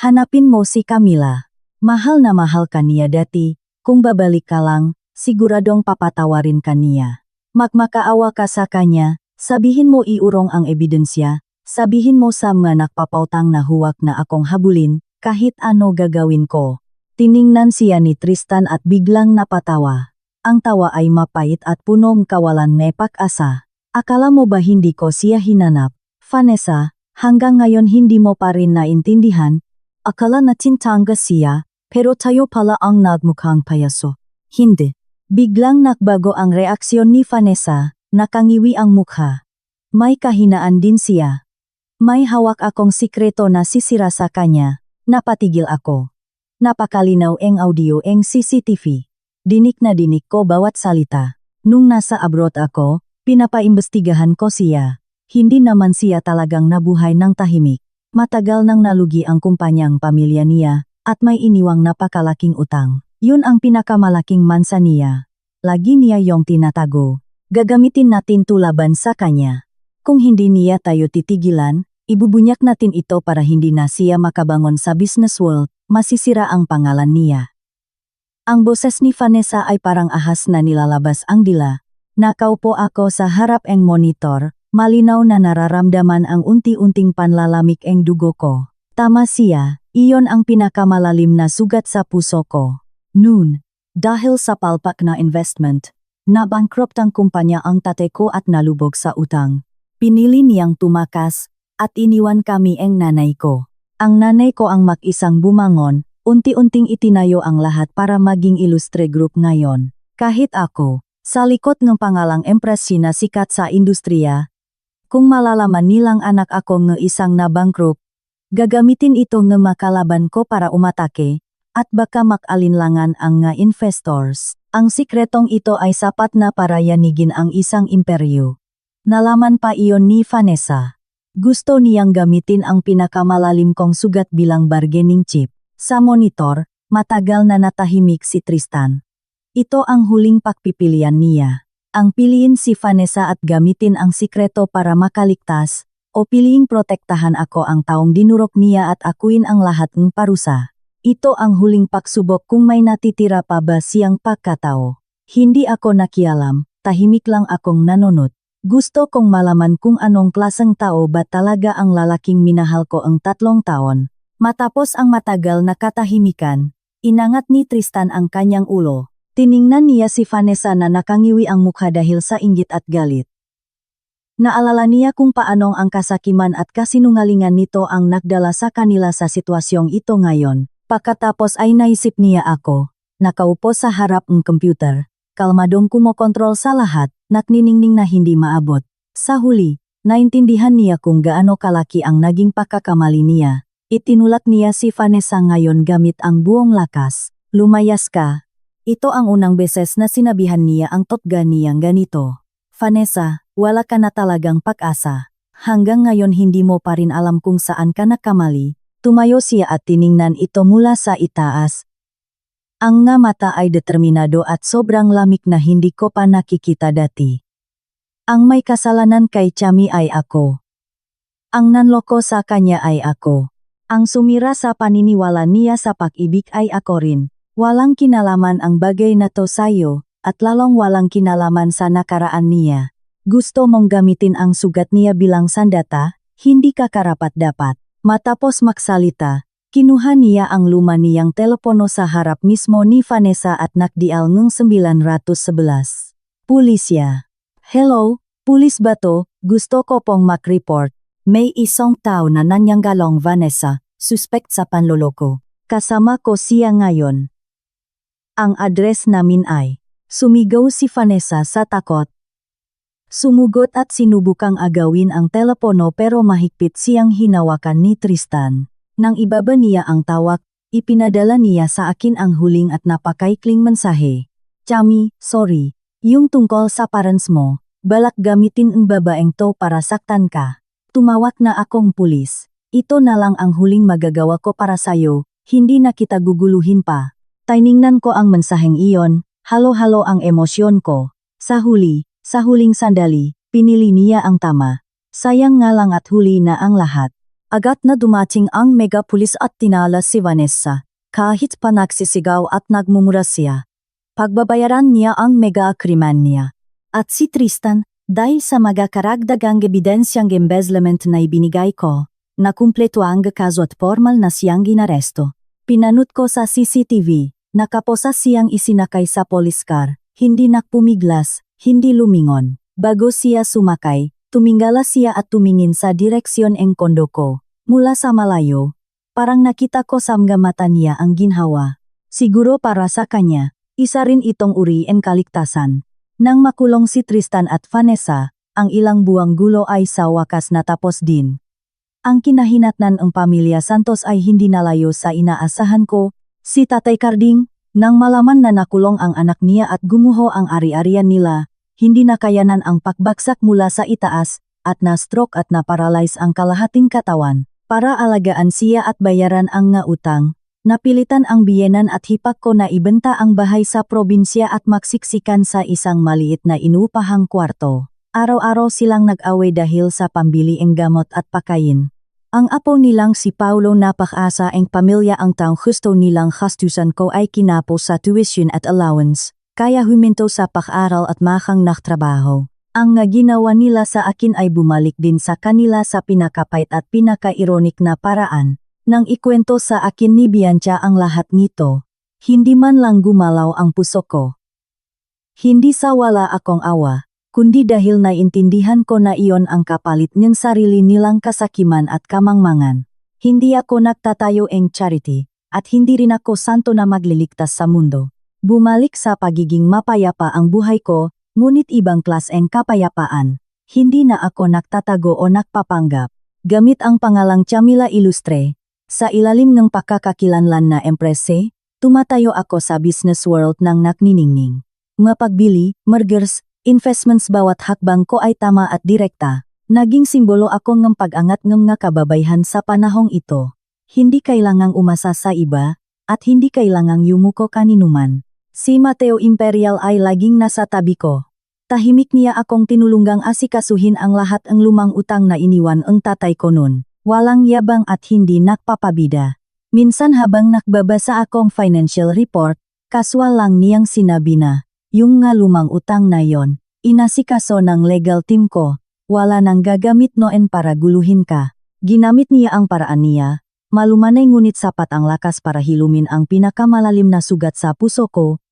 Hanapin mo si Camila. Mahal na mahal ka niya dati, kung babalik ka lang, siguradong papatawarin ka niya. Magmakaawa ka sa kanya, sabihin mo iurong ang ebidensya, sabihin mo sa mga nakpapautang na huwag na akong habulin, kahit ano gagawin ko. Tiningnan siya ni Tristan at biglang napatawa. Ang tawa ay mapait at punong kawalan may pag-asa. Akala mo ba hindi ko siya hinanap? Vanessa, hanggang ngayon hindi mo pa rin naintindihan? Akala natin tangga siya, pero tayo pala ang nagmukhang payaso. Hindi. Biglang nakbago ang reaksyon ni Vanessa, nakangiwi ang mukha. May kahinaan din siya. May hawak akong sikreto na sisira sa kanya. Napatigil ako. Napakalinaw ang audio ang CCTV. Dinik na dinik ko bawat salita. Nung nasa abroad ako, pinapaimbestigahan ko siya. Hindi naman siya talagang nabuhay ng tahimik. Matagal nang nalugi ang kumpanyang pamilya niya, at may iniwang napakalaking utang. Yun ang pinakamalaking mansa niya. Lagi niya yung tinatago. Gagamitin natin tulaban sa kanya. Kung hindi niya tayo titigilan, ibubunyak natin ito para hindi na siya makabangon sa business world, masisira ang pangalan niya. Ang boses ni Vanessa ay parang ahas na nilalabas ang dila. Nakaupo ako sa harap ang monitor, malinaw na nararamdaman ang unti-unting panlalamig ang dugo ko. Tama siya, iyon ang pinakamalalim na sugat sa puso ko. Noon, dahil sa palpak na investment, nabankrupt ang kumpanya ang tate ko at nalubog sa utang. Pinili niyang tumakas, at iniwan kami ang nanay ko. Ang nanay ko ang mag-isang bumangon, unti-unting itinayo ang lahat para maging Ilustre Group ngayon. Kahit ako, sa likod ng pangalang empresi na sikat sa industriya, kung malalaman nilang anak ako ng isang nabankrupt, gagamitin ito ng makalaban ko para umatake, at baka makalinlangan ang nga investors. Ang sikretong ito ay sapat na para yanigin ang isang imperyo. Nalaman pa iyon ni Vanessa. Gusto niyang gamitin ang pinakamalalim kong sugat bilang bargaining chip. Sa monitor, matagal na natahimik si Tristan. Ito ang huling pagpipilian niya. Ang piliin si Vanessa at gamitin ang sikreto para makaligtas, o piliing protektahan ako ang taong dinurok niya at akuin ang lahat ng parusa. Ito ang huling pagsubok kung may natitira pa ba siyang pagkatao. Hindi ako nakialam, tahimik lang akong nanunot. Gusto kong malaman kung anong klaseng tao ba talaga ang lalaking minahal ko ang 3 taon. Matapos ang matagal na katahimikan, inangat ni Tristan ang kanyang ulo. Tiningnan niya si Vanessa na nakangiwi ang mukha dahil sa inggit at galit. Naalala niya kung paanong ang kasakiman at kasinungalingan nito ang nagdala sa kanila sa sitwasyong ito ngayon. Pagkatapos ay naisip niya ako, nakaupo sa harap ng computer, kalmadong kumokontrol sa lahat, nakniningning na hindi maabot. Sa huli, naintindihan niya kung gaano kalaki ang naging pagkakamali niya. Itinulak niya si Vanessa ngayon gamit ang buong lakas. Lumayas ka. Ito ang unang beses na sinabihan niya ang totga niyang ganito. Vanessa, wala ka na talagang pag-asa. Hanggang ngayon hindi mo pa rin alam kung saan ka nakamali. Tumayo siya at tiningnan ito mula sa itaas. Ang nga mata ay determinado at sobrang lamig na hindi ko pa nakikita dati. Ang may kasalanan kay Chami ay ako. Ang nanloko sa kanya ay ako. Ang sumira sa paniniwala niya sa pag-ibig ay ako rin. Walang kinalaman ang bagay na to sa'yo, at lalong walang kinalaman sa nakaraan niya. Gusto mong gamitin ang sugat niya bilang sandata, hindi ka karapat-dapat. Matapos magsalita, kinuha niya ang luma niyang telepono sa harap mismo ni Vanessa at nakdial ng 911. Pulisya. Hello, pulis ba to? Gusto ko pong mag-report. May isang tao na nanyanggalong Vanessa, suspect sa panloloko. Kasama ko siya ngayon. Ang address namin ay, sumigaw si Vanessa sa takot. Sumugot at sinubukang agawin ang telepono pero mahigpit siyang hinawakan ni Tristan. Nang ibaba niya ang tawag, ipinadala niya sa akin ang huling at napakaikling mensahe. Chami, sorry. Yung tungkol sa parents mo, balak gamitin ang babaeng to para saktan ka. Tumawag na akong pulis. Ito na lang ang huling magagawa ko para sayo, hindi na kita guguluhin pa. Tiningnan ko ang mensaheng iyon, halo-halo ang emosyon ko. Sa huling sandali, pinili niya ang tama. Sayang nga lang at huli na ang lahat. Agad na dumating ang megapulis at tinala si Vanessa. Kahit pa nagsisigaw at nagmumura siya. Pagbabayaran niya ang mega-krimen niya. At si Tristan, dahil sa magakaragdagang ebidensyang embezzlement na ibinigay ko, nakumpleto ang kaso at formal na siyang ginaresto. Pinanut ko sa CCTV, nakaposa siyang isinakay sa police car, hindi nakpumiglas, hindi lumingon. Bago siya sumakay, tumingala siya at tumingin sa direksyon ng kondo ko. Mula sa malayo, parang nakita ko sa mga mata niya ang ginhawa. Siguro para sa kanya, isa rin itong uri ng kaligtasan. Nang makulong si Tristan at Vanessa, ang ilang buwang gulo ay sa wakas natapos din. Ang kinahinatnan ng pamilya Santos ay hindi nalayo sa inaasahan ko, si Tatay Carding, nang malaman na nakulong ang anak niya at gumuho ang ari-arian nila, hindi nakayanan ang pakbaksak mula sa itaas, at na-stroke at na-paralyze ang kalahating katawan. Para alagaan siya at bayaran ang nga utang, napilitan ang biyenan at hipak ko na ibenta ang bahay sa probinsya at magsiksikan sa isang maliit na inupahang kwarto. Araw-araw silang nag-away dahil sa pambili ng gamot at pakain. Ang apo nilang si Paulo napakasa ang pamilya ang taong gusto nilang gastusan ko ay kinapos sa tuition at allowance. Kaya huminto sa pag-aral at makang naktrabaho. Ang nga ginawa nila sa akin ay bumalik din sa kanila sa pinakapait at pinaka-ironik na paraan. Nang ikwento sa akin ni Bianca ang lahat nito, hindi man lang gumalaw ang puso ko. Hindi sa wala akong awa, kundi dahil naintindihan ko na iyon ang kapalit ng sarili nilang kasakiman at kamangmangan. Hindi ako nagtatayo ng charity, at hindi rin ako santo na magliligtas sa mundo. Bumalik sa pagiging mapayapa ang buhay ko, ngunit ibang klaseng kapayapaan. Hindi na ako nagtatago o nagpapanggap. Gamit ang pangalang Chamila Ilustre, sa ilalim ng pagkakakilanlan na emprese, tumatayo ako sa business world ng nakniningning. Mga pagbili, mergers, investments bawat hakbang ko ay tama at direkta. Naging simbolo ako ng pag-angat ng nga kababayhan sa panahong ito. Hindi kailangang umasa sa iba, at hindi kailangang yumuko kaninuman. Si Mateo Imperial ay laging nasa tabi ko. Tahimik niya akong tinulunggang asikasuhin ang lahat ng lumang utang na iniwan ang tatay ko nun. Walang yabang at hindi nakpapabida. Minsan habang nakbabasa akong financial report, kaswal lang niyang sinabi na, yung nga lumang utang na yon, inasikaso ng legal team ko, wala nang gagamit noon para guluhin ka. Ginamit niya ang paraan niya, malumanay ngunit sapat ang lakas para hilumin ang pinakamalalim na sugat sa puso ko.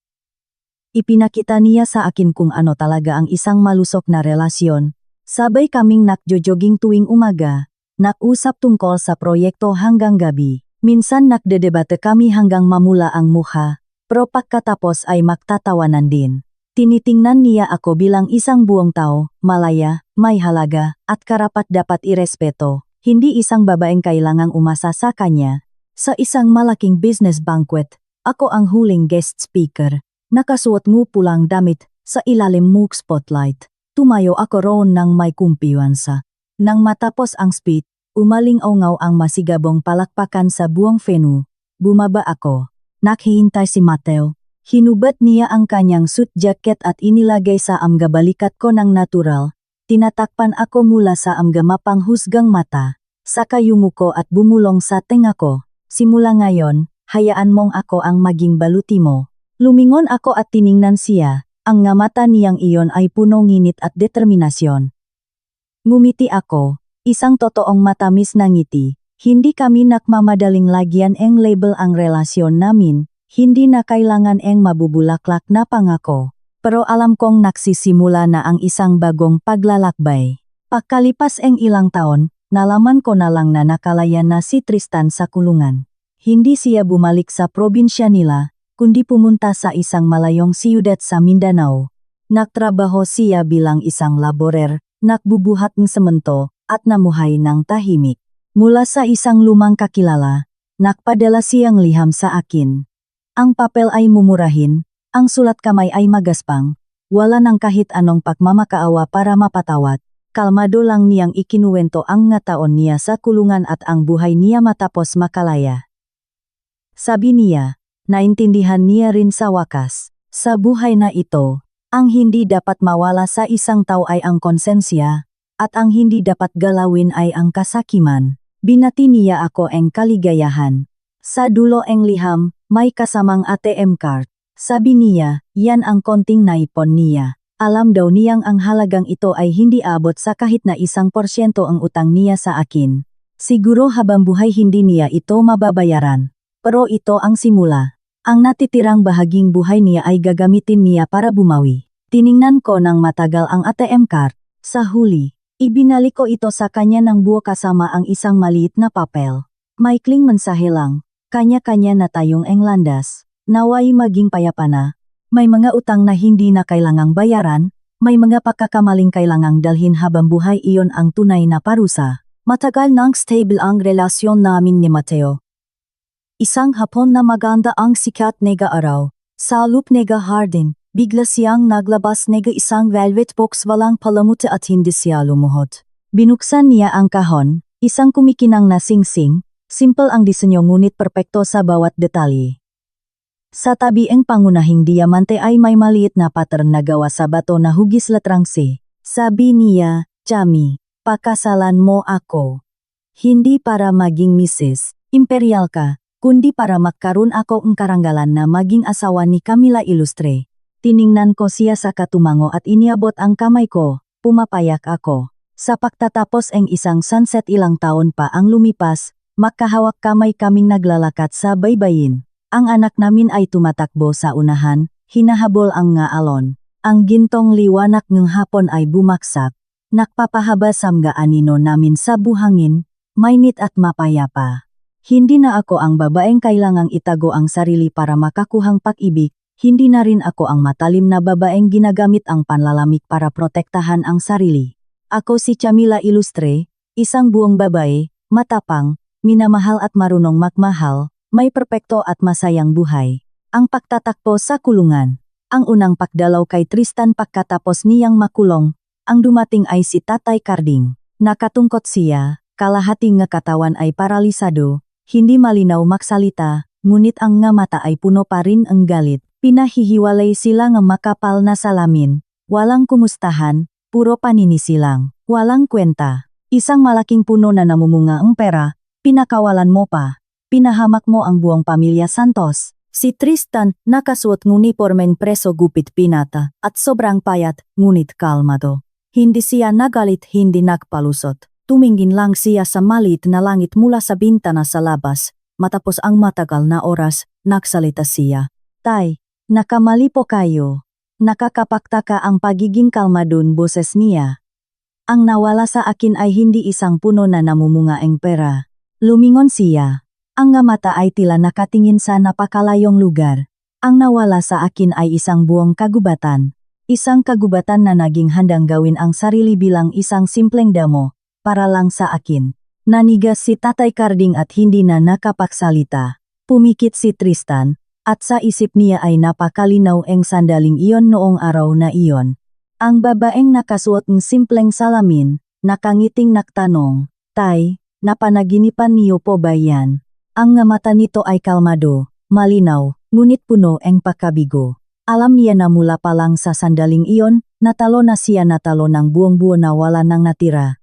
Ipinakita niya sa akin kung ano talaga ang isang malusok na relasyon. Sabay kaming nakjojoging tuwing umaga, nag-usap tungkol sa proyekto hanggang gabi. Minsan nakdedebate kami hanggang mamula ang mukha, pero pagkatapos ay magtatawanan din. Tinitingnan niya ako bilang isang buong tao, malaya, may halaga, at karapat dapat irespeto. Hindi isang babaeng kailangang umasa sa kanya. Sa isang malaking business banquet, ako ang huling guest speaker. Nakasuot ng pulang damit, sa ilalim ng spotlight. Tumayo ako roon ng may kumpiyansa. Nang matapos ang speech, umaling-ongaw ang masigabong palakpakan sa buong venue. Bumaba ako. Naghihintay si Mateo. Hinubat niya ang kanyang suit jacket at inilagay sa amga balikat ko ng natural. Tinatakpan ako mula sa amga mapanghusgang mata. Saka yumuko at bumulong sa tenga ko. Simula ngayon, hayaan mong ako ang maging baluti mo. Lumingon ako at tiningnan siya, ang nga mata niyang iyon ay punong nginit at determinasyon. Ngumiti ako, isang totoong matamis na ngiti. Hindi kami nakmamadaling lagyan ang label ang relasyon namin, hindi na kailangan ang mabubulaklak na pangako. Pero alam kong nagsisimula na ang isang bagong paglalakbay. Pagkalipas ang ilang taon, nalaman ko na lang na nakalaya na si Tristan sa kulungan. Hindi siya bumalik sa probinsya nila, kundi pumunta sa isang malayong siyudad sa Mindanao. Nagtrabaho siya bilang isang laborer, nagbubuhat ng semento, at namuhay ng tahimik. Mula sa isang lumang kakilala, nagpadala siyang liham sa akin. Ang papel ay mumurahin, ang sulat kamay ay magaspang, wala nang kahit anong pagmamakaawa para mapatawad. Kalmado lang niyang ikinuwento ang nga taon niya sa kulungan at ang buhay niya matapos makalaya. Sabi niya, naintindihan niya rin sa wakas, sa buhay na ito, ang hindi dapat mawala sa isang tao ay ang konsensya, at ang hindi dapat galawin ay ang kasakiman. Binati niya ako ang kaligayahan. Sa dulo ang liham, may kasamang ATM card. Sabi niya, yan ang konting naipon niya. Alam daw niyang ang halagang ito ay hindi abot sa kahit na 1% ang utang niya sa akin. Siguro habang buhay hindi niya ito mababayaran. Pero ito ang simula. Ang natitirang bahaging buhay niya ay gagamitin niya para bumawi. Tiningnan ko ng matagal ang ATM card. Sa huli, ibinalik ko ito sa kanya ng buo kasama ang isang maliit na papel. Maikling mensahe lang, kanya-kanya na tayong englandas. Naway maging payapa na. May mga utang na hindi na kailangang bayaran, may mga pagkakamaling kailangang dalhin habang buhay, iyon ang tunay na parusa. Matagal nang stable ang relasyon namin ni Mateo. Isang hapon na maganda ang sikat nega araw, sa loop nega hardin, bigla siyang naglabas nega isang velvet box, walang palamuti at hindi siya lumuhod. Binuksan niya ang kahon, isang kumikinang na singsing, simple ang disenyo ngunit perpekto sa bawat detalye. Sa tabi ang pangunahing diamante ay may maliit na pattern na gawa sa bato na hugis latrangsi. Sabi niya, Chami, pakasalan mo ako. Hindi para maging misis, imperial ka, kundi para magkaroon ako ng karangalan na maging asawa ni Camila Ilustre. Tiningnan ko siya sa katumango at iniabot ang kamay ko, pumapayak ako. Sa pagtatapos ang isang sunset ilang taon pa ang lumipas, magkahawak kamay kaming naglalakad sa baybayin. Ang anak namin ay tumatakbo sa unahan, hinahabol ang nga alon. Ang gintong liwanag ng hapon ay bumaksak. Nakpapahaba sa mga anino namin sa buhangin, mainit at mapayapa. Hindi na ako ang babaeng kailangang itago ang sarili para makakuhang pag-ibig, hindi na rin ako ang matalim na babaeng ginagamit ang panlalamig para protektahan ang sarili. Ako si Camila Ilustre, isang buong babae, matapang, minamahal at marunong magmahal, may perpekto at masayang buhay. Ang pagtatakbo sa kulungan. Ang unang pagdalaw kay Tristan pagkatapos niyang makulong, ang dumating ay si Tatay Carding. Nakatungkot siya, kalahating nga katawan ay paralisado, hindi malinaw magsalita, ngunit ang nga mata ay puno pa rin ang galit. Pinahihiwalay sila ng makapal na salamin, walang kumustahan, puro paninisi lang, walang kwenta. Isang malaking puno na namumunga ang pera, pinakawalan mo pa, pinahamak mo ang buong pamilya Santos. Si Tristan, nakasuot ng unipormeng preso gupit pinata, at sobrang payat, ngunit kalmado. Hindi siya nagalit, hindi nagpalusot. Tumingin lang siya sa maliit na langit mula sa bintana sa labas. Matapos ang matagal na oras, nagsalita siya. Tay, nakamali po kayo. Nakakapaktaka ang pagiging kalmadon boses niya. Ang nawala sa akin ay hindi isang puno na namumunga ang pera. Lumingon siya. Ang nga mata ay tila nakatingin sa napakalayong lugar. Ang nawala sa akin ay isang buong kagubatan. Isang kagubatan na naging handang gawin ang sarili bilang isang simpleng damo, para lang sa akin. Nanigas si Tatay Carding at hindi na nakapagsalita. Pumikit si Tristan, at sa isip niya ay napakalinaw ang sandaling iyon noong araw na iyon. Ang babaeng nakasuot ng simpleng salamin, nakangiting nagtanong, Tay, napanaginipan niyo po ba yan? Ang nga mata nito ay kalmado, malinaw, ngunit puno ang pagkabigo. Alam niya na mula pa lang sa sandaling iyon, natalo na siya, natalo ng buong buo na wala nang natira.